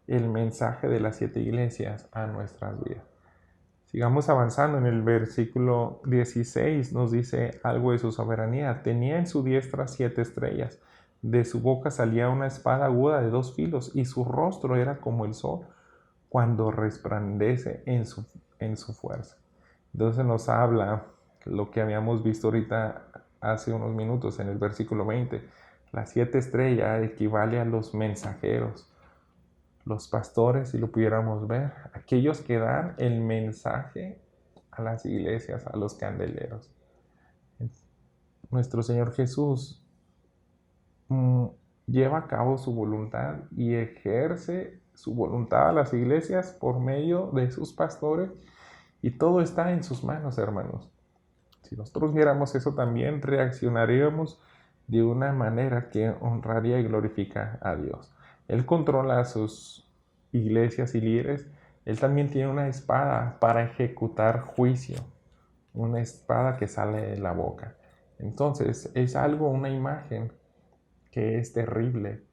el mensaje de las 7 iglesias a nuestras vidas. Sigamos avanzando. En el versículo 16 nos dice algo de su soberanía. Tenía en su diestra 7 estrellas. De su boca salía una espada aguda de 2 filos y su rostro era como el sol cuando resplandece en su fuerza. Entonces nos habla lo que habíamos visto ahorita hace unos minutos en el versículo 20. Las 7 estrellas equivale a los mensajeros. Los pastores, si lo pudiéramos ver, aquellos que dan el mensaje a las iglesias, a los candeleros. Nuestro Señor Jesús lleva a cabo su voluntad y ejerce su voluntad a las iglesias por medio de sus pastores y todo está en sus manos, hermanos. Si nosotros viéramos eso también, reaccionaríamos de una manera que honraría y glorifica a Dios. Él controla a sus iglesias y líderes. Él también tiene una espada para ejecutar juicio, una espada que sale de la boca. Entonces es una imagen que es terrible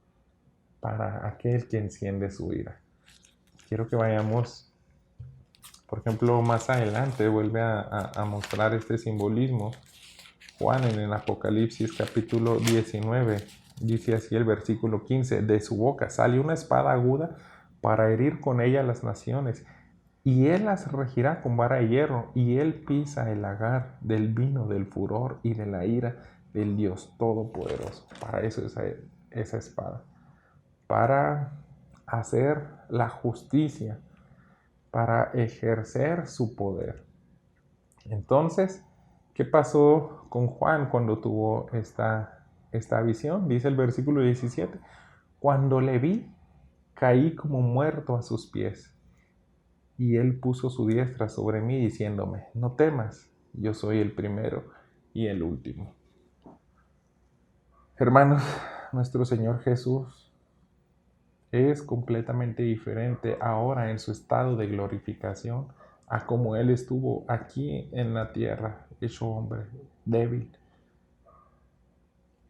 para aquel que enciende su ira. Quiero que vayamos, por ejemplo, más adelante vuelve a mostrar este simbolismo. Juan en el Apocalipsis capítulo 19 dice así el versículo 15, de su boca sale una espada aguda para herir con ella las naciones, y él las regirá con vara de hierro, y él pisa el lagar del vino del furor y de la ira del Dios Todopoderoso. Para eso es esa espada, para hacer la justicia, para ejercer su poder. Entonces, ¿qué pasó con Juan cuando tuvo esta visión? Dice el versículo 17, cuando le vi, caí como muerto a sus pies, y él puso su diestra sobre mí diciéndome, no temas, yo soy el primero y el último. Hermanos, nuestro Señor Jesús es completamente diferente ahora en su estado de glorificación a como Él estuvo aquí en la tierra, hecho hombre, débil.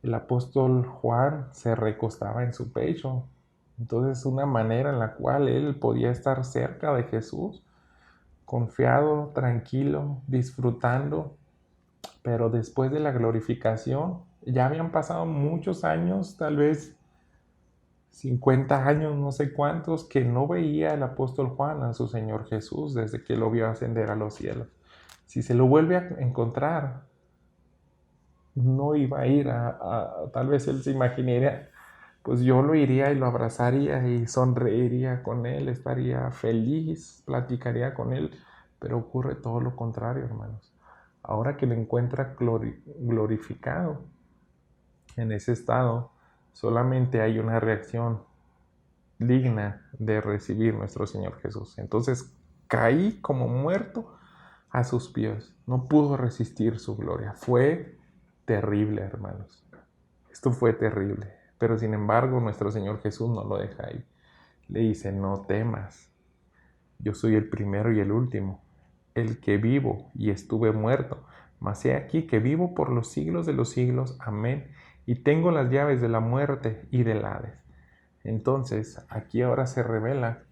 El apóstol Juan se recostaba en su pecho. Entonces, una manera en la cual él podía estar cerca de Jesús, confiado, tranquilo, disfrutando. Pero después de la glorificación, ya habían pasado muchos años, tal vez 50 años, no sé cuántos, que no veía el apóstol Juan a su Señor Jesús desde que lo vio ascender a los cielos. Si se lo vuelve a encontrar, no iba a ir tal vez él se imaginaría, pues yo lo iría y lo abrazaría y sonreiría con él, estaría feliz, platicaría con él, pero ocurre todo lo contrario, hermanos. Ahora que lo encuentra glorificado en ese estado, solamente hay una reacción digna de recibir nuestro Señor Jesús. Entonces caí como muerto a sus pies. No pudo resistir su gloria. Fue terrible, hermanos. Esto fue terrible. Pero sin embargo, nuestro Señor Jesús no lo deja ahí. Le dice, no temas. Yo soy el primero y el último, el que vivo y estuve muerto. Mas he aquí que vivo por los siglos de los siglos. Amén. Y tengo las llaves de la muerte y del Hades. Entonces, aquí ahora se revela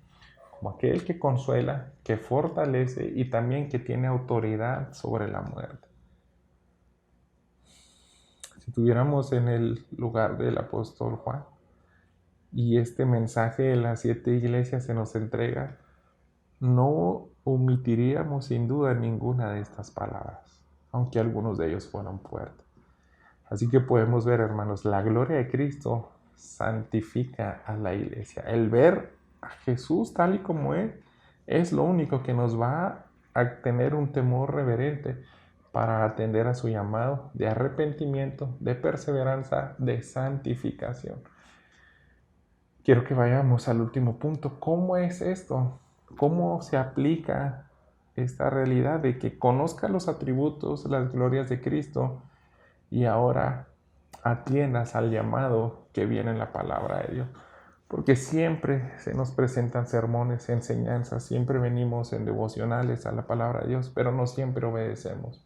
como aquel que consuela, que fortalece y también que tiene autoridad sobre la muerte. Si estuviéramos en el lugar del apóstol Juan y este mensaje de las 7 iglesias se nos entrega, no omitiríamos sin duda ninguna de estas palabras, aunque algunos de ellos fueron fuertes. Así que podemos ver, hermanos, la gloria de Cristo santifica a la iglesia. El ver a Jesús tal y como es lo único que nos va a tener un temor reverente para atender a su llamado de arrepentimiento, de perseverancia, de santificación. Quiero que vayamos al último punto. ¿Cómo es esto? ¿Cómo se aplica esta realidad de que conozca los atributos, las glorias de Cristo y ahora atiendas al llamado que viene en la palabra de Dios? Porque siempre se nos presentan sermones, enseñanzas, siempre venimos en devocionales a la palabra de Dios, pero no siempre obedecemos.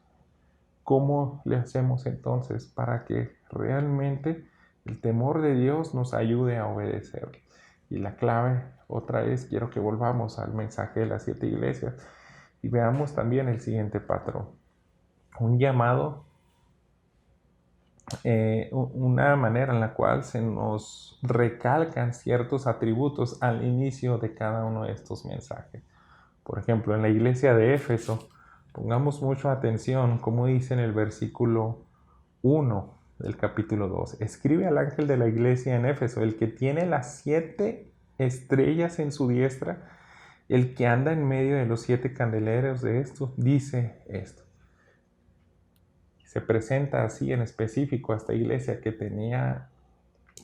¿Cómo le hacemos entonces para que realmente el temor de Dios nos ayude a obedecer? Y la clave, otra vez, quiero que volvamos al mensaje de las 7 iglesias y veamos también el siguiente patrón. Un llamado, una manera en la cual se nos recalcan ciertos atributos al inicio de cada uno de estos mensajes. Por ejemplo, en la iglesia de Éfeso, pongamos mucha atención, como dice en el versículo 1 del capítulo 2. Escribe al ángel de la iglesia en Éfeso, el que tiene las 7 estrellas en su diestra, el que anda en medio de los 7 candeleros de estos, dice esto. Se presenta así en específico a esta iglesia que tenía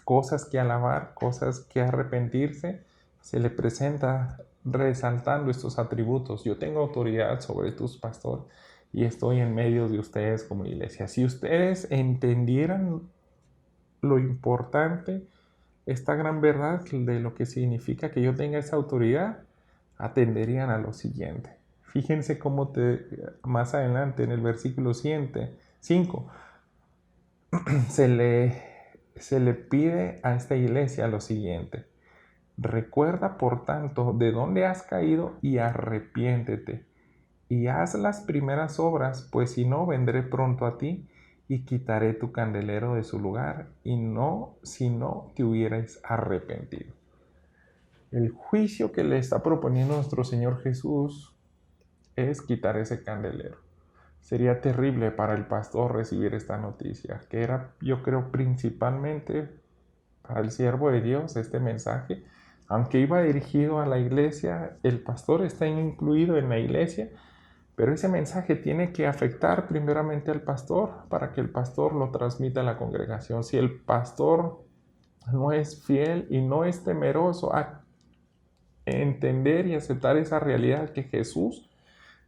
cosas que alabar, cosas que arrepentirse. Se le presenta resaltando estos atributos. Yo tengo autoridad sobre tus pastores y estoy en medio de ustedes como iglesia. Si ustedes entendieran lo importante, esta gran verdad de lo que significa que yo tenga esa autoridad, atenderían a lo siguiente. Fíjense cómo más adelante en el versículo 5 se le pide a esta iglesia lo siguiente. Recuerda, por tanto, de dónde has caído y arrepiéntete. Y haz las primeras obras, pues si no, vendré pronto a ti y quitaré tu candelero de su lugar, y no si no te hubieras arrepentido. El juicio que le está proponiendo nuestro Señor Jesús es quitar ese candelero. Sería terrible para el pastor recibir esta noticia, que era, yo creo, principalmente para el siervo de Dios este mensaje. Aunque iba dirigido a la iglesia, el pastor está incluido en la iglesia, pero ese mensaje tiene que afectar primeramente al pastor para que el pastor lo transmita a la congregación. Si el pastor no es fiel y no es temeroso a entender y aceptar esa realidad que Jesús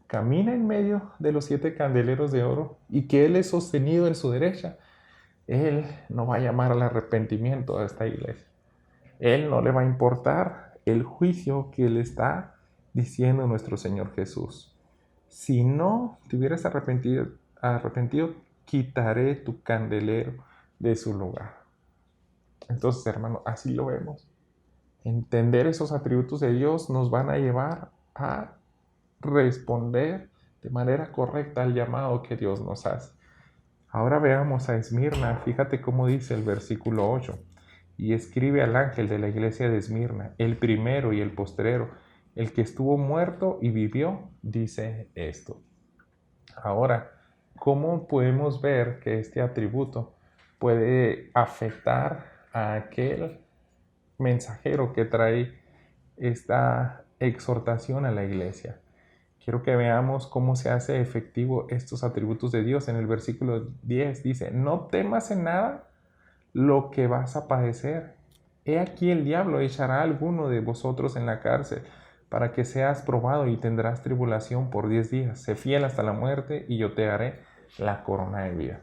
camina en medio de los 7 candeleros de oro y que Él es sostenido en su derecha, Él no va a llamar al arrepentimiento a esta iglesia. Él no le va a importar el juicio que le está diciendo nuestro Señor Jesús. Si no te hubieras arrepentido, quitaré tu candelero de su lugar. Entonces, hermano, así lo vemos. Entender esos atributos de Dios nos van a llevar a responder de manera correcta al llamado que Dios nos hace. Ahora veamos a Esmirna. Fíjate cómo dice el versículo 8. Y escribe al ángel de la iglesia de Esmirna, el primero y el postrero, el que estuvo muerto y vivió, dice esto. Ahora, ¿cómo podemos ver que este atributo puede afectar a aquel mensajero que trae esta exhortación a la iglesia? Quiero que veamos cómo se hace efectivo estos atributos de Dios. En el versículo 10 dice, no temas en nada lo que vas a padecer. He aquí el diablo echará a alguno de vosotros en la cárcel para que seas probado y tendrás tribulación por 10 días. Sé fiel hasta la muerte y yo te daré la corona de vida.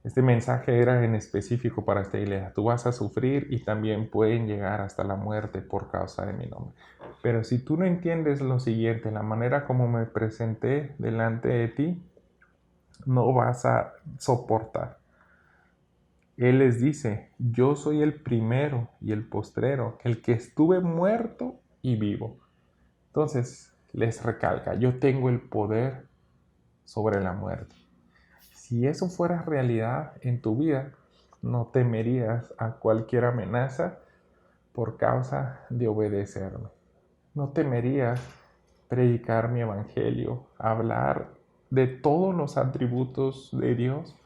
Este mensaje era en específico para esta iglesia. Tú vas a sufrir y también pueden llegar hasta la muerte por causa de mi nombre. Pero si tú no entiendes lo siguiente, la manera como me presenté delante de ti, no vas a soportar. Él les dice, yo soy el primero y el postrero, el que estuve muerto y vivo. Entonces les recalca, yo tengo el poder sobre la muerte. Si eso fuera realidad en tu vida, no temerías a cualquier amenaza por causa de obedecerme. No temerías predicar mi evangelio, hablar de todos los atributos de Dios,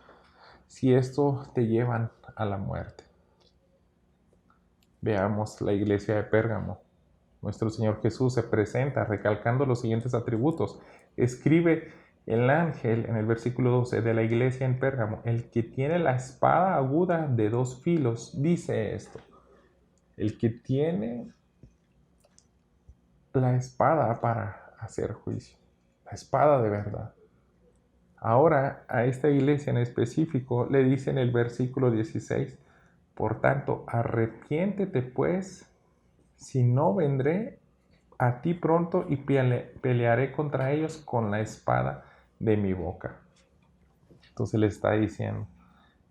si estos te llevan a la muerte. Veamos la iglesia de Pérgamo. Nuestro Señor Jesús se presenta recalcando los siguientes atributos. Escribe el ángel en el versículo 12 de la iglesia en Pérgamo, el que tiene la espada aguda de 2 filos, dice esto. El que tiene la espada para hacer juicio, la espada de verdad. Ahora a esta iglesia en específico le dice en el versículo 16, por tanto, arrepiéntete pues, si no vendré a ti pronto y pelearé contra ellos con la espada de mi boca. Entonces le está diciendo,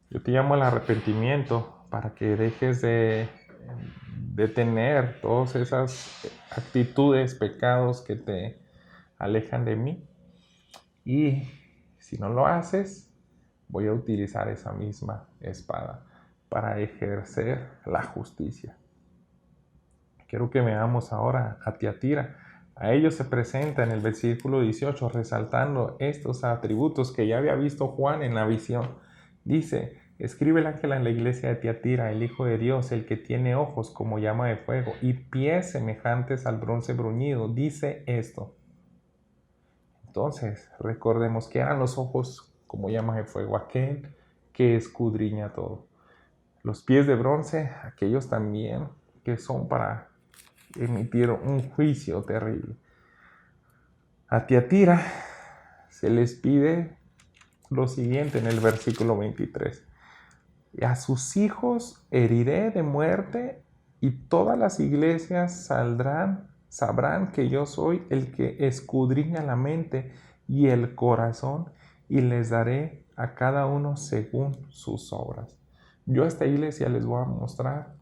yo te llamo al arrepentimiento para que dejes de tener todas esas actitudes, pecados que te alejan de mí. Y si no lo haces, voy a utilizar esa misma espada para ejercer la justicia. Quiero que veamos ahora a Tiatira. A ellos se presenta en el versículo 18, resaltando estos atributos que ya había visto Juan en la visión. Dice, escribe el ángel en la iglesia de Tiatira, el Hijo de Dios, el que tiene ojos como llama de fuego y pies semejantes al bronce bruñido, dice esto. Entonces, recordemos que eran los ojos como llama de fuego, aquel que escudriña todo. Los pies de bronce, aquellos también que son para emitir un juicio terrible. A Tiatira se les pide lo siguiente en el versículo 23. A sus hijos heriré de muerte y todas las iglesias sabrán que yo soy el que escudriña la mente y el corazón y les daré a cada uno según sus obras. Yo a esta iglesia les voy a mostrar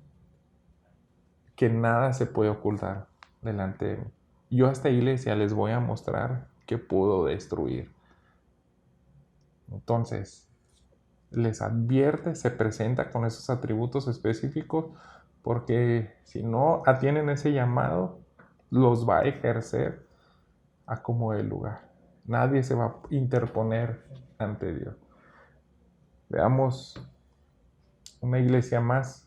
que nada se puede ocultar delante de mí. Yo a esta iglesia les voy a mostrar que puedo destruir. Entonces, les advierte, se presenta con esos atributos específicos, porque si no atienden ese llamado, los va a ejercer a como el lugar. Nadie se va a interponer ante Dios. Veamos una iglesia más.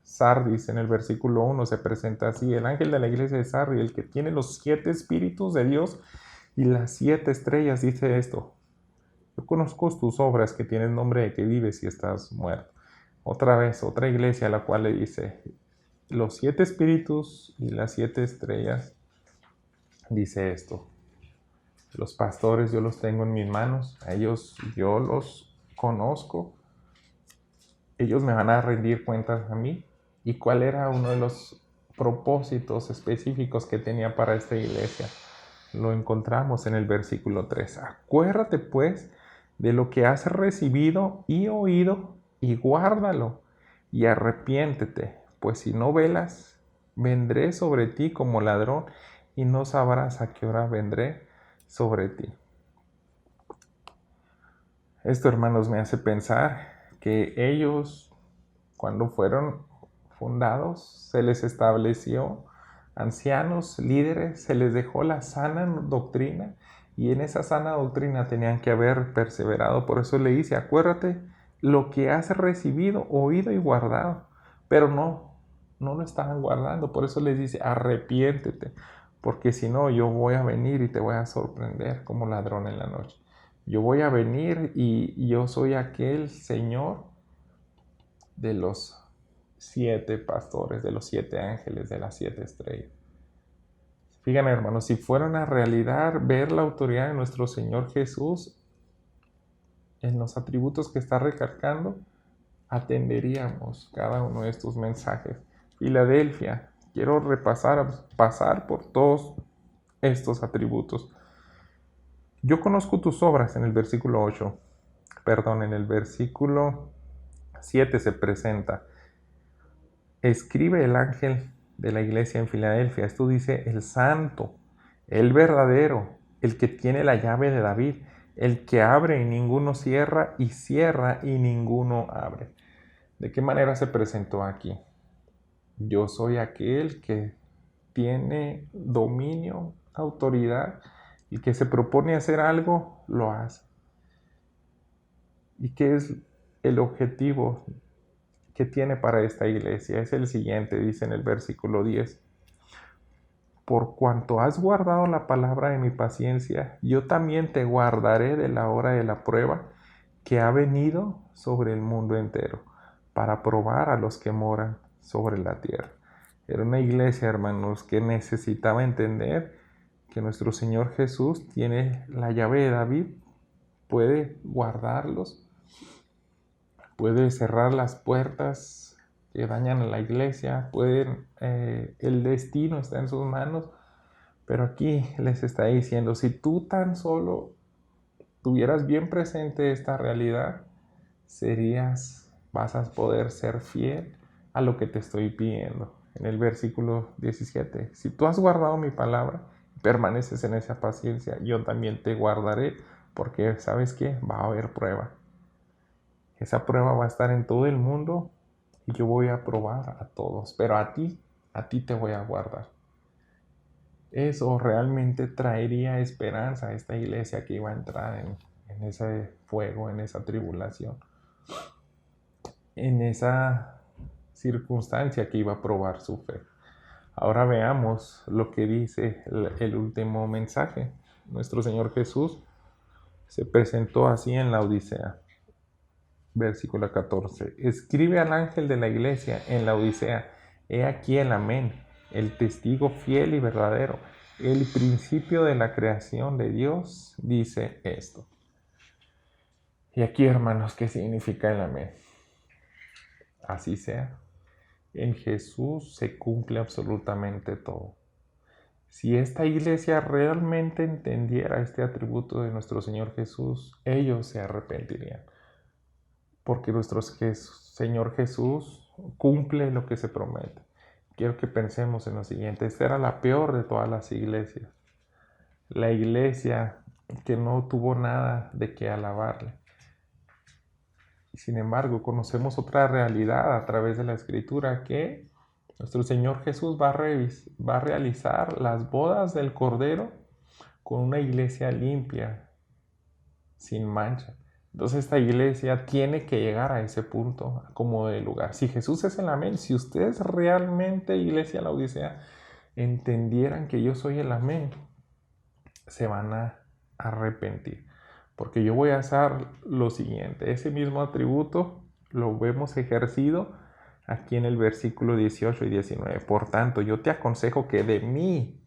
Sardis, en el versículo 1 se presenta así: el ángel de la iglesia de Sardis, el que tiene los 7 espíritus de Dios y las 7 estrellas, dice esto: yo conozco tus obras, que tienes nombre de que vives y estás muerto. Otra vez, otra iglesia a la cual le dice los 7 espíritus y las 7 estrellas, dice esto: los pastores yo los tengo en mis manos, a ellos yo los conozco, ellos me van a rendir cuentas a mí, ¿Y cuál era uno de los propósitos específicos que tenía para esta iglesia? Lo encontramos en el versículo 3. Acuérdate pues de lo que has recibido y oído y guárdalo y arrepiéntete, pues si no velas, vendré sobre ti como ladrón y no sabrás a qué hora vendré sobre ti. Esto, hermanos, me hace pensar que ellos, cuando fueron fundados, se les estableció ancianos, líderes, se les dejó la sana doctrina y en esa sana doctrina tenían que haber perseverado. Por eso le dice, acuérdate lo que has recibido, oído y guardado, pero no lo estaban guardando. Por eso les dice, arrepiéntete, porque si no, yo voy a venir y te voy a sorprender como ladrón en la noche. Yo voy a venir y yo soy aquel Señor de los 7 pastores, de los 7 ángeles, de las 7 estrellas. Fíjense, hermanos, si fuera una realidad ver la autoridad de nuestro Señor Jesús en los atributos que está recalcando, atenderíamos cada uno de estos mensajes. Filadelfia, quiero pasar por todos estos atributos. Yo conozco tus obras en el versículo 7 se presenta. Escribe el ángel de la iglesia en Filadelfia. Esto dice el santo, el verdadero, el que tiene la llave de David, el que abre y ninguno cierra, y cierra y ninguno abre. ¿De qué manera se presentó aquí? Yo soy aquel que tiene dominio, autoridad, y que se propone hacer algo, lo hace. ¿Y qué es el objetivo que tiene para esta iglesia? Es el siguiente, dice en el versículo 10. Por cuanto has guardado la palabra de mi paciencia, yo también te guardaré de la hora de la prueba que ha venido sobre el mundo entero, para probar a los que moran sobre la tierra. Era una iglesia, hermanos, que necesitaba entender que nuestro Señor Jesús tiene la llave de David, puede guardarlos, puede cerrar las puertas que dañan a la iglesia, el destino está en sus manos, pero aquí les está diciendo, si tú tan solo tuvieras bien presente esta realidad, vas a poder ser fiel a lo que te estoy pidiendo. En el versículo 17, si tú has guardado mi palabra, permaneces en esa paciencia, yo también te guardaré, porque ¿sabes qué? Va a haber prueba. Esa prueba va a estar en todo el mundo y yo voy a probar a todos, pero a ti te voy a guardar. Eso realmente traería esperanza a esta iglesia que iba a entrar en ese fuego, en esa tribulación, en esa circunstancia que iba a probar su fe. Ahora veamos lo que dice el último mensaje. Nuestro Señor Jesús se presentó así en la Odisea. Versículo 14. Escribe al ángel de la iglesia en la Odisea. He aquí el amén, el testigo fiel y verdadero, el principio de la creación de Dios, dice esto. Y aquí, hermanos, ¿qué significa el amén? Así sea. En Jesús se cumple absolutamente todo. Si esta iglesia realmente entendiera este atributo de nuestro Señor Jesús, ellos se arrepentirían. Porque nuestro Señor Jesús cumple lo que se promete. Quiero que pensemos en lo siguiente. Esta era la peor de todas las iglesias. La iglesia que no tuvo nada de qué alabarle. Y sin embargo, conocemos otra realidad a través de la Escritura, que nuestro Señor Jesús va a realizar las bodas del Cordero con una iglesia limpia, sin mancha. Entonces esta iglesia tiene que llegar a ese punto como de lugar. Si Jesús es el amén, si ustedes realmente, iglesia La Odisea, entendieran que yo soy el amén, se van a arrepentir. Porque yo voy a hacer lo siguiente. Ese mismo atributo lo vemos ejercido aquí en el versículo 18 y 19. Por tanto, yo te aconsejo que de mí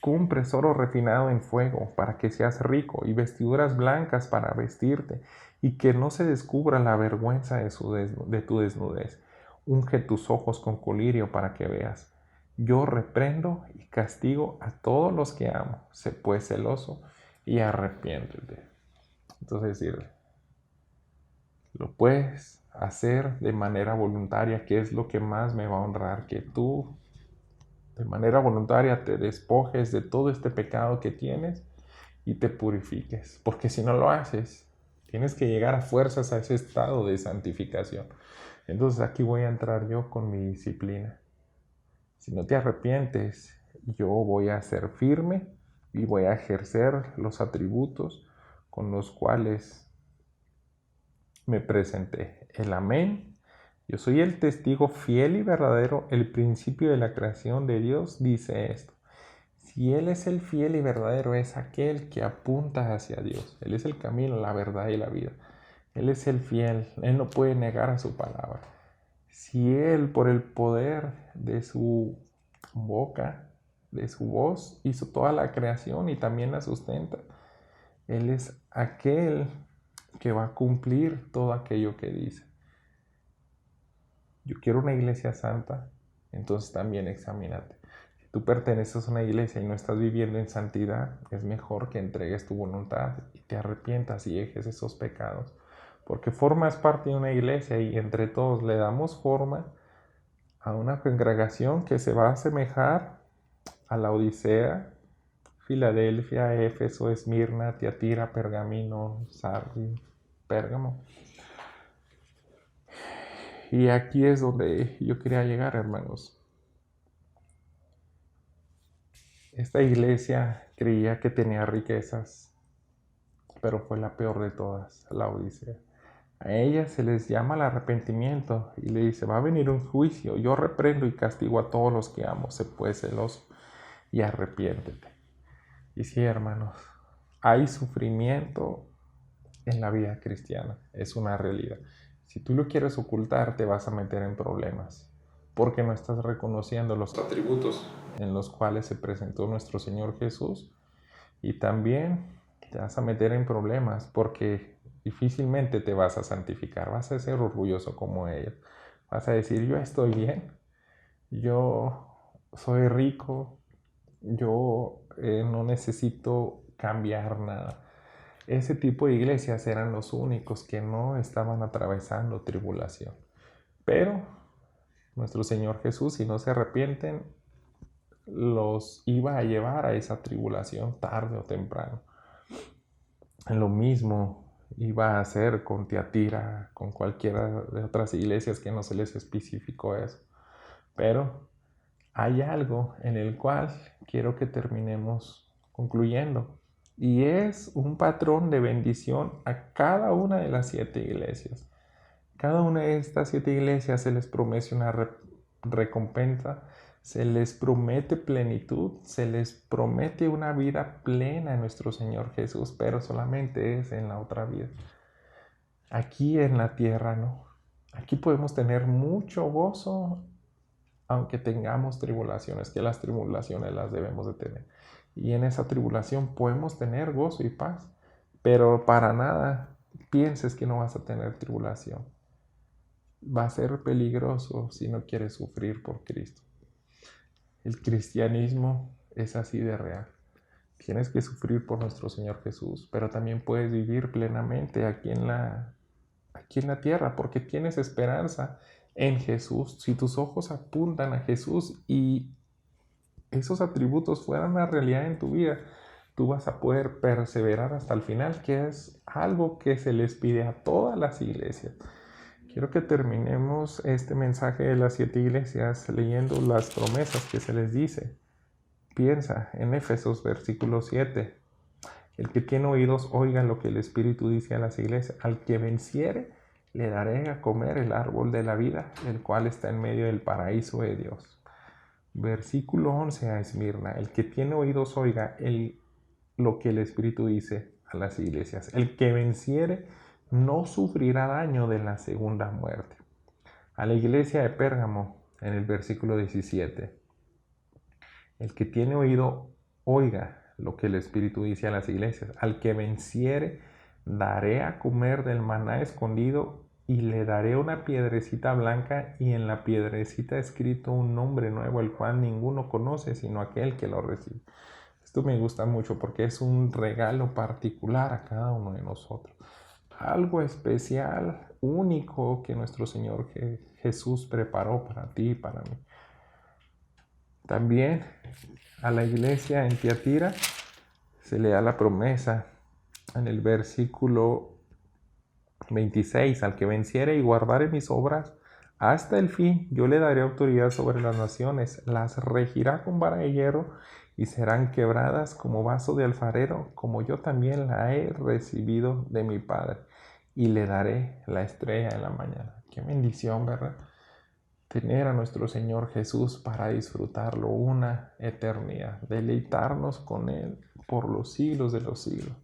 compres oro refinado en fuego para que seas rico, y vestiduras blancas para vestirte, y que no se descubra la vergüenza de tu desnudez. unge tus ojos con colirio para que veas. Yo reprendo y castigo a todos los que amo. Sé pues celoso y arrepiéntete. Entonces decirle, lo puedes hacer de manera voluntaria, que es lo que más me va a honrar, que tú de manera voluntaria te despojes de todo este pecado que tienes y te purifiques. Porque si no lo haces, tienes que llegar a fuerzas a ese estado de santificación. Entonces aquí voy a entrar yo con mi disciplina. Si no te arrepientes, yo voy a ser firme y voy a ejercer los atributos con los cuales me presenté. El amén. Yo soy el testigo fiel y verdadero. El principio de la creación de Dios dice esto. Si Él es el fiel y verdadero, es aquel que apunta hacia Dios. Él es el camino, la verdad y la vida. Él es el fiel. Él no puede negar a su palabra. Si Él, por el poder de su boca, de su voz, hizo toda la creación y también la sustenta, Él es aquel que va a cumplir todo aquello que dice. Yo quiero una iglesia santa, entonces también examínate. Si tú perteneces a una iglesia y no estás viviendo en santidad, es mejor que entregues tu voluntad y te arrepientas y dejes esos pecados. Porque formas parte de una iglesia y entre todos le damos forma a una congregación que se va a asemejar a la Odisea, Filadelfia, Éfeso, Esmirna, Tiatira, Pergamino, Sardis, Pérgamo. Y aquí es donde yo quería llegar, hermanos. Esta iglesia creía que tenía riquezas, pero fue la peor de todas, la Odisea. A ella se les llama el arrepentimiento y le dice, va a venir un juicio, yo reprendo y castigo a todos los que amo, sé pues celoso y arrepiéntete. Y sí, hermanos, hay sufrimiento en la vida cristiana, es una realidad. Si tú lo quieres ocultar, te vas a meter en problemas, porque no estás reconociendo los atributos en los cuales se presentó nuestro Señor Jesús, y también te vas a meter en problemas, porque difícilmente te vas a santificar, vas a ser orgulloso como ellos, vas a decir, yo estoy bien, yo soy rico, yo no necesito cambiar nada. Ese tipo de iglesias eran los únicos que no estaban atravesando tribulación. Pero nuestro Señor Jesús, si no se arrepienten, los iba a llevar a esa tribulación tarde o temprano. Lo mismo iba a hacer con Tiatira, con cualquiera de otras iglesias que no se les especificó eso. Pero hay algo en el cual quiero que terminemos concluyendo. Y es un patrón de bendición a cada una de las 7 iglesias. Cada una de estas 7 iglesias se les promete una recompensa, se les promete plenitud, se les promete una vida plena en nuestro Señor Jesús, pero solamente es en la otra vida. Aquí en la tierra no. Aquí podemos tener mucho gozo, aunque tengamos tribulaciones, que las tribulaciones las debemos de tener. Y en esa tribulación podemos tener gozo y paz, pero para nada pienses que no vas a tener tribulación. Va a ser peligroso si no quieres sufrir por Cristo. El cristianismo es así de real. Tienes que sufrir por nuestro Señor Jesús, pero también puedes vivir plenamente aquí en la tierra, porque tienes esperanza en Jesús. Si tus ojos apuntan a Jesús y esos atributos fueran una realidad en tu vida, tú vas a poder perseverar hasta el final, que es algo que se les pide a todas las iglesias. Quiero que terminemos este mensaje de las 7 iglesias leyendo las promesas que se les dice. Piensa en Éfesos versículo 7. El que tiene oídos, oiga lo que el Espíritu dice a las iglesias. Al que venciere, le daré a comer el árbol de la vida, el cual está en medio del paraíso de Dios. Versículo 11 a Esmirna. El que tiene oídos, oiga lo que el Espíritu dice a las iglesias. El que venciere, no sufrirá daño de la segunda muerte. A la iglesia de Pérgamo, en el versículo 17. El que tiene oído, oiga lo que el Espíritu dice a las iglesias. Al que venciere, daré a comer del maná escondido y le daré una piedrecita blanca y en la piedrecita escrito un nombre nuevo, el cual ninguno conoce sino aquel que lo recibe. Esto me gusta mucho porque es un regalo particular a cada uno de nosotros. Algo especial, único que nuestro Señor Jesús preparó para ti y para mí. También a la iglesia en Tiatira se le da la promesa en el versículo 26, al que venciere y guardare mis obras hasta el fin, yo le daré autoridad sobre las naciones, las regirá con vara de hierro y serán quebradas como vaso de alfarero, como yo también la he recibido de mi Padre, y le daré la estrella de la mañana. Qué bendición, ¿verdad? Tener a nuestro Señor Jesús para disfrutarlo una eternidad, deleitarnos con Él por los siglos de los siglos.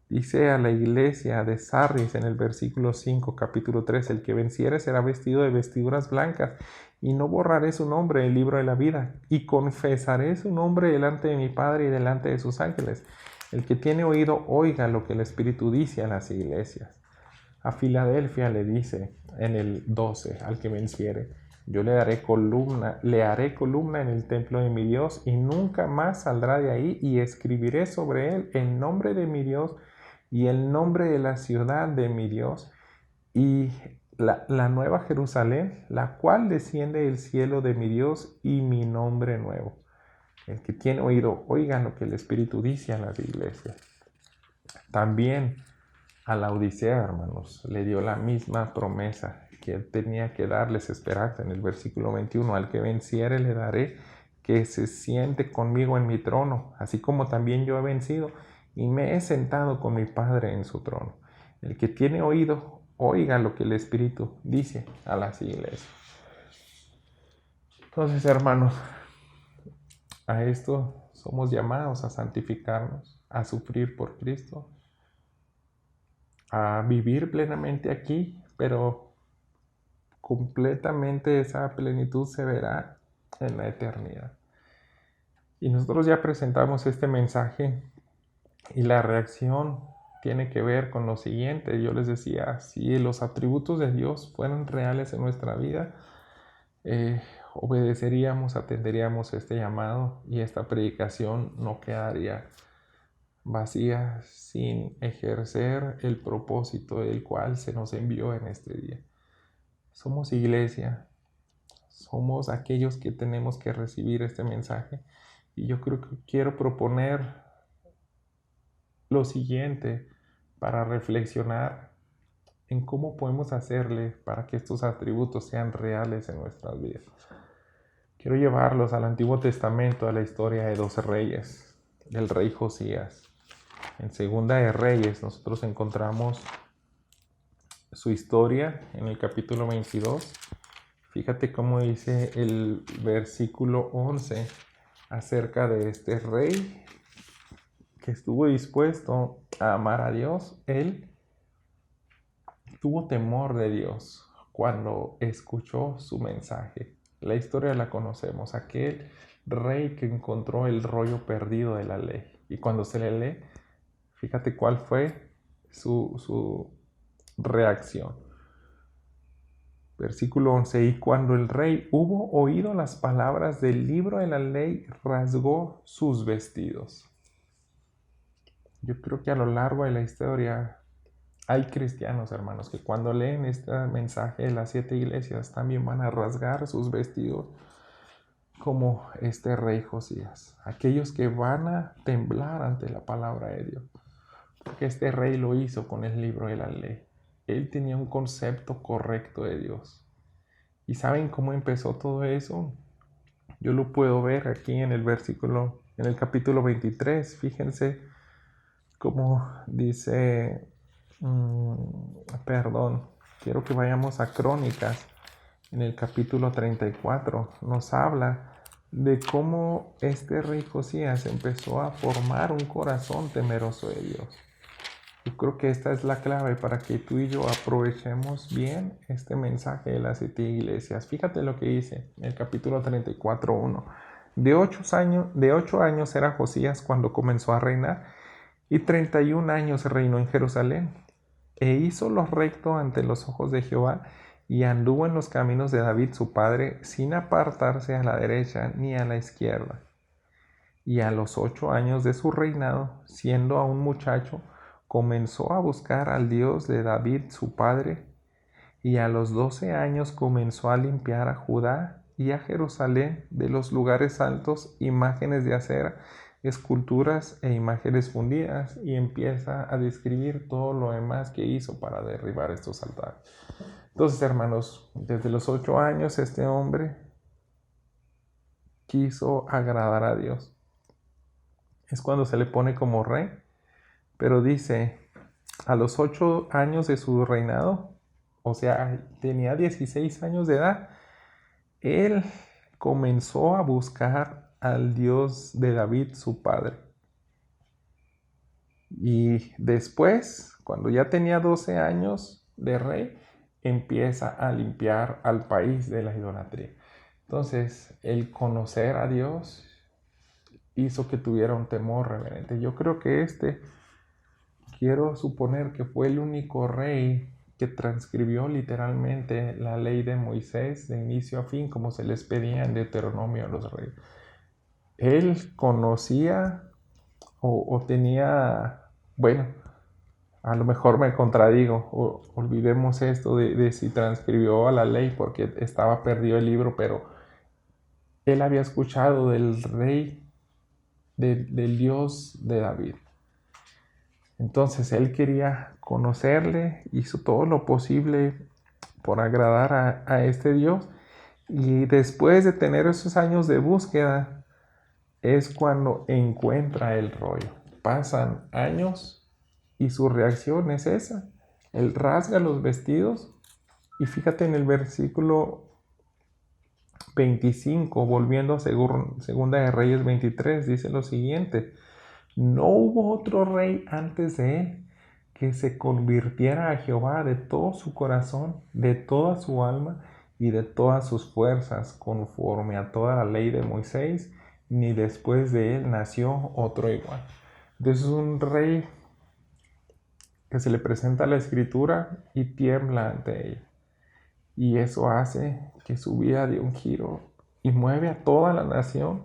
Dice a la iglesia de Sardis en el versículo 5, capítulo 3, el que venciere será vestido de vestiduras blancas, y no borraré su nombre del libro de la vida, y confesaré su nombre delante de mi Padre y delante de sus ángeles. El que tiene oído, oiga lo que el Espíritu dice a las iglesias. A Filadelfia le dice en el 12, al que venciere, yo le haré columna en el templo de mi Dios, y nunca más saldrá de ahí, y escribiré sobre él el nombre de mi Dios y el nombre de la ciudad de mi Dios y la nueva Jerusalén, la cual desciende del cielo de mi Dios, y mi nombre nuevo. El que tiene oído, oiga lo que el Espíritu dice a las iglesias. También a la Odisea, hermanos, le dio la misma promesa que él tenía que darles esperanza en el versículo 21. Al que venciere le daré que se siente conmigo en mi trono, así como también yo he vencido y me he sentado con mi Padre en su trono. El que tiene oído, oiga lo que el Espíritu dice a las iglesias. Entonces, hermanos, a esto somos llamados a santificarnos, a sufrir por Cristo, a vivir plenamente aquí, pero completamente esa plenitud se verá en la eternidad. Y nosotros ya presentamos este mensaje y la reacción tiene que ver con lo siguiente. Yo les decía, si los atributos de Dios fueran reales en nuestra vida, obedeceríamos, atenderíamos este llamado y esta predicación no quedaría vacía sin ejercer el propósito del cual se nos envió en este día. Somos iglesia, somos aquellos que tenemos que recibir este mensaje, y yo creo que quiero proponer lo siguiente para reflexionar en cómo podemos hacerle para que estos atributos sean reales en nuestras vidas. Quiero llevarlos al Antiguo Testamento, a la historia de dos reyes, del rey Josías. En Segunda de Reyes nosotros encontramos su historia en el capítulo 22. Fíjate cómo dice el versículo 11 acerca de este rey que estuvo dispuesto a amar a Dios. Él tuvo temor de Dios cuando escuchó su mensaje. La historia la conocemos, aquel rey que encontró el rollo perdido de la ley. Y cuando se le lee, fíjate cuál fue su reacción. Versículo 11, y cuando el rey hubo oído las palabras del libro de la ley, rasgó sus vestidos. Yo creo que a lo largo de la historia hay cristianos, hermanos, que cuando leen este mensaje de las 7 iglesias también van a rasgar sus vestidos como este rey Josías. Aquellos que van a temblar ante la palabra de Dios. Porque este rey lo hizo con el libro de la ley. Él tenía un concepto correcto de Dios. ¿Y saben cómo empezó todo eso? Yo lo puedo ver aquí en el capítulo 23. Fíjense cómo dice, quiero que vayamos a Crónicas. En el capítulo 34 nos habla de cómo este rey Josías empezó a formar un corazón temeroso de Dios. Yo creo que esta es la clave para que tú y yo aprovechemos bien este mensaje de las 7 iglesias. Fíjate lo que dice en el capítulo 34:1. De 8 años era Josías cuando comenzó a reinar, y 31 años reinó en Jerusalén. E hizo lo recto ante los ojos de Jehová, y anduvo en los caminos de David su padre, sin apartarse a la derecha ni a la izquierda. Y a los 8 años de su reinado, siendo aún muchacho, comenzó a buscar al Dios de David su padre, y a los 12 años comenzó a limpiar a Judá y a Jerusalén de los lugares altos, imágenes de acera, esculturas e imágenes fundidas, y empieza a describir todo lo demás que hizo para derribar estos altares. Entonces, hermanos, desde los 8 años este hombre quiso agradar a Dios. Es cuando se le pone como rey, pero dice, a los 8 años de su reinado, o sea, tenía 16 años de edad, él comenzó a buscar al Dios de David, su padre. Y después, cuando ya tenía 12 años de rey, empieza a limpiar al país de la idolatría. Entonces, el conocer a Dios hizo que tuviera un temor reverente. Yo creo que quiero suponer que fue el único rey que transcribió literalmente la ley de Moisés de inicio a fin, como se les pedía en Deuteronomio a los reyes. Él conocía o tenía, bueno, a lo mejor me contradigo, olvidemos esto de si transcribió a la ley porque estaba perdido el libro, pero él había escuchado del rey, del Dios de David. Entonces él quería conocerle, hizo todo lo posible por agradar a este Dios, y después de tener esos años de búsqueda es cuando encuentra el rollo. Pasan años y su reacción es esa. Él rasga los vestidos y fíjate en el versículo 25, volviendo a Segunda de Reyes 23, dice lo siguiente: no hubo otro rey antes de él que se convirtiera a Jehová de todo su corazón, de toda su alma y de todas sus fuerzas, conforme a toda la ley de Moisés, ni después de él nació otro igual. Entonces es un rey que se le presenta la escritura y tiembla ante ella. Y eso hace que su vida dé un giro y mueve a toda la nación,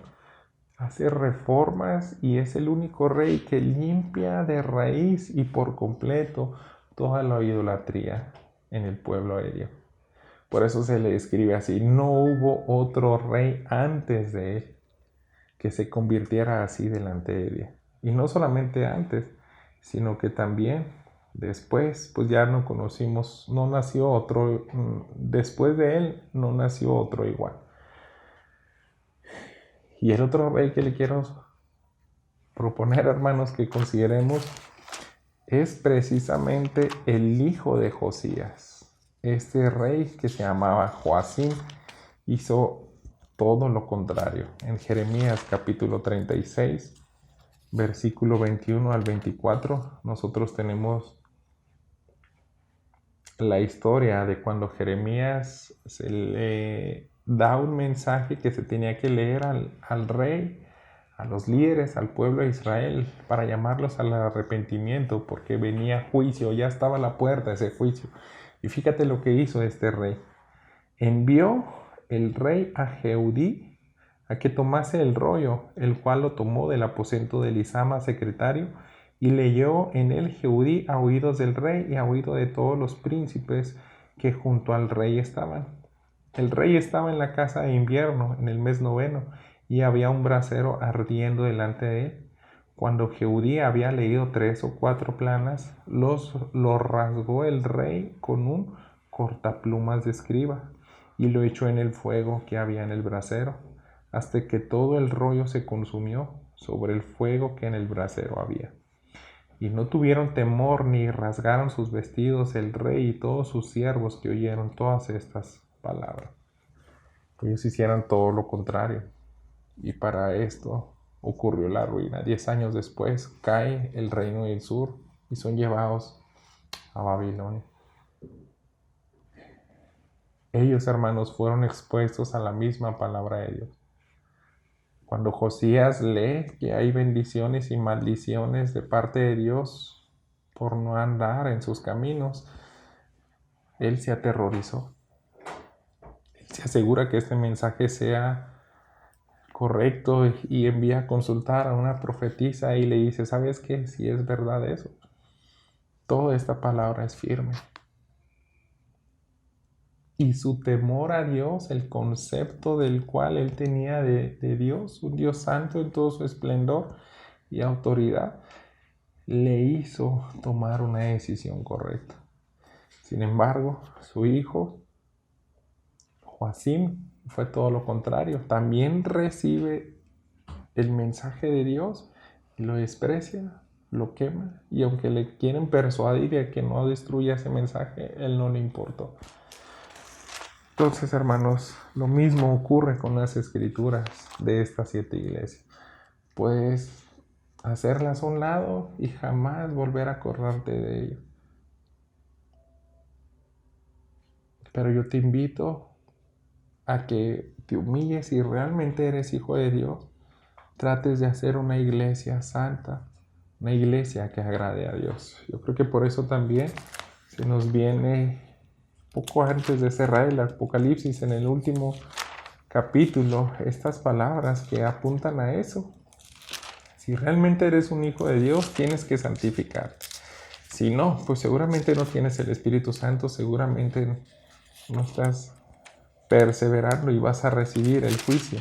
hace reformas, y es el único rey que limpia de raíz y por completo toda la idolatría en el pueblo hebreo. Por eso se le escribe así: no hubo otro rey antes de él que se convirtiera así delante de Dios. Y no solamente antes, sino que también después, pues ya no conocimos, no nació otro, después de él no nació otro igual. Y el otro rey que le quiero proponer, hermanos, que consideremos, es precisamente el hijo de Josías. Este rey, que se llamaba Joacim, hizo todo lo contrario. En Jeremías capítulo 36, versículo 21 al 24, nosotros tenemos la historia de cuando Jeremías se le da un mensaje que se tenía que leer al rey, a los líderes, al pueblo de Israel, para llamarlos al arrepentimiento, porque venía juicio, ya estaba a la puerta ese juicio. Y fíjate lo que hizo este rey. Envió el rey a Jehudí a que tomase el rollo, el cual lo tomó del aposento de Elisama, secretario, y leyó en él Jehudí a oídos del rey y a oído de todos los príncipes que junto al rey estaban. El rey estaba en la casa de invierno, en el mes 9, y había un brasero ardiendo delante de él. Cuando Jehudí había leído 3 o 4 planas, los rasgó el rey con un cortaplumas de escriba y lo echó en el fuego que había en el brasero, hasta que todo el rollo se consumió sobre el fuego que en el brasero había. Y no tuvieron temor ni rasgaron sus vestidos el rey y todos sus siervos que oyeron todas estas palabras. Ellos hicieron todo lo contrario. Y para esto ocurrió la ruina. 10 años después cae el reino del sur y son llevados a Babilonia. Ellos, hermanos, fueron expuestos a la misma palabra de Dios. Cuando Josías lee que hay bendiciones y maldiciones de parte de Dios, por no andar en sus caminos, él se aterrorizó. Él se asegura que este mensaje sea correcto y envía a consultar a una profetisa y le dice, ¿sabes qué? Si es verdad eso, toda esta palabra es firme. Y su temor a Dios, el concepto del cual él tenía de Dios, un Dios santo en todo su esplendor y autoridad, le hizo tomar una decisión correcta. Sin embargo, su hijo, Joacim, fue todo lo contrario. También recibe el mensaje de Dios, lo desprecia, lo quema, y aunque le quieren persuadir a que no destruya ese mensaje, él no le importó. Entonces, hermanos, lo mismo ocurre con las escrituras de estas 7 iglesias. Puedes hacerlas a un lado y jamás volver a acordarte de ello. Pero yo te invito a que te humilles y realmente eres hijo de Dios. Trates de hacer una iglesia santa, una iglesia que agrade a Dios. Yo creo que por eso también se nos viene poco antes de cerrar el Apocalipsis, en el último capítulo, estas palabras que apuntan a eso. Si realmente eres un hijo de Dios, tienes que santificarte. Si no, pues seguramente no tienes el Espíritu Santo, seguramente no estás perseverando y vas a recibir el juicio.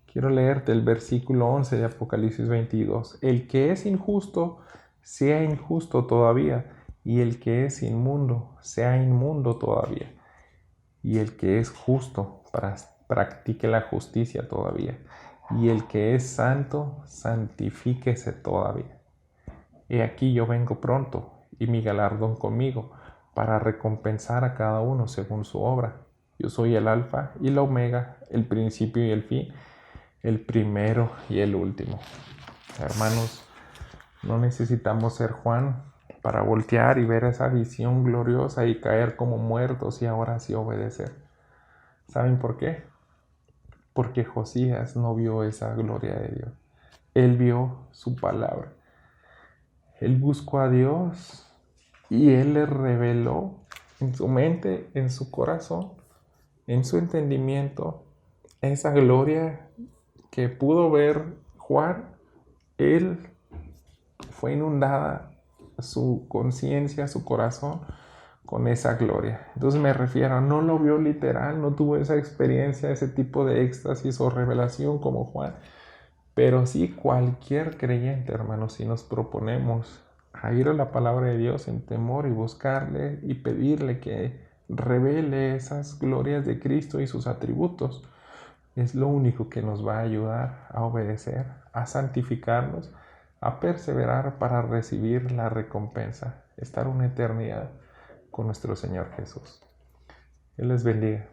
Quiero leerte el versículo 11 de Apocalipsis 22. El que es injusto, sea injusto todavía, y el que es inmundo, sea inmundo todavía, y el que es justo, practique la justicia todavía, y el que es santo, santifíquese todavía. He aquí yo vengo pronto, y mi galardón conmigo, para recompensar a cada uno según su obra. Yo soy el Alfa y la Omega, el principio y el fin, el primero y el último. Hermanos, no necesitamos ser Juan para voltear y ver esa visión gloriosa y caer como muertos y ahora sí obedecer. ¿Saben por qué? Porque Josías no vio esa gloria de Dios. Él vio su palabra. Él buscó a Dios y Él le reveló en su mente, en su corazón, en su entendimiento, esa gloria que pudo ver Juan. Él fue inundada su conciencia, su corazón, con esa gloria. Entonces me refiero, no lo vio literal, no tuvo esa experiencia, ese tipo de éxtasis o revelación como Juan, pero sí cualquier creyente, hermanos, si nos proponemos a ir a la palabra de Dios en temor y buscarle y pedirle que revele esas glorias de Cristo y sus atributos, es lo único que nos va a ayudar a obedecer, a santificarnos, a perseverar para recibir la recompensa, estar una eternidad con nuestro Señor Jesús. Él les bendiga.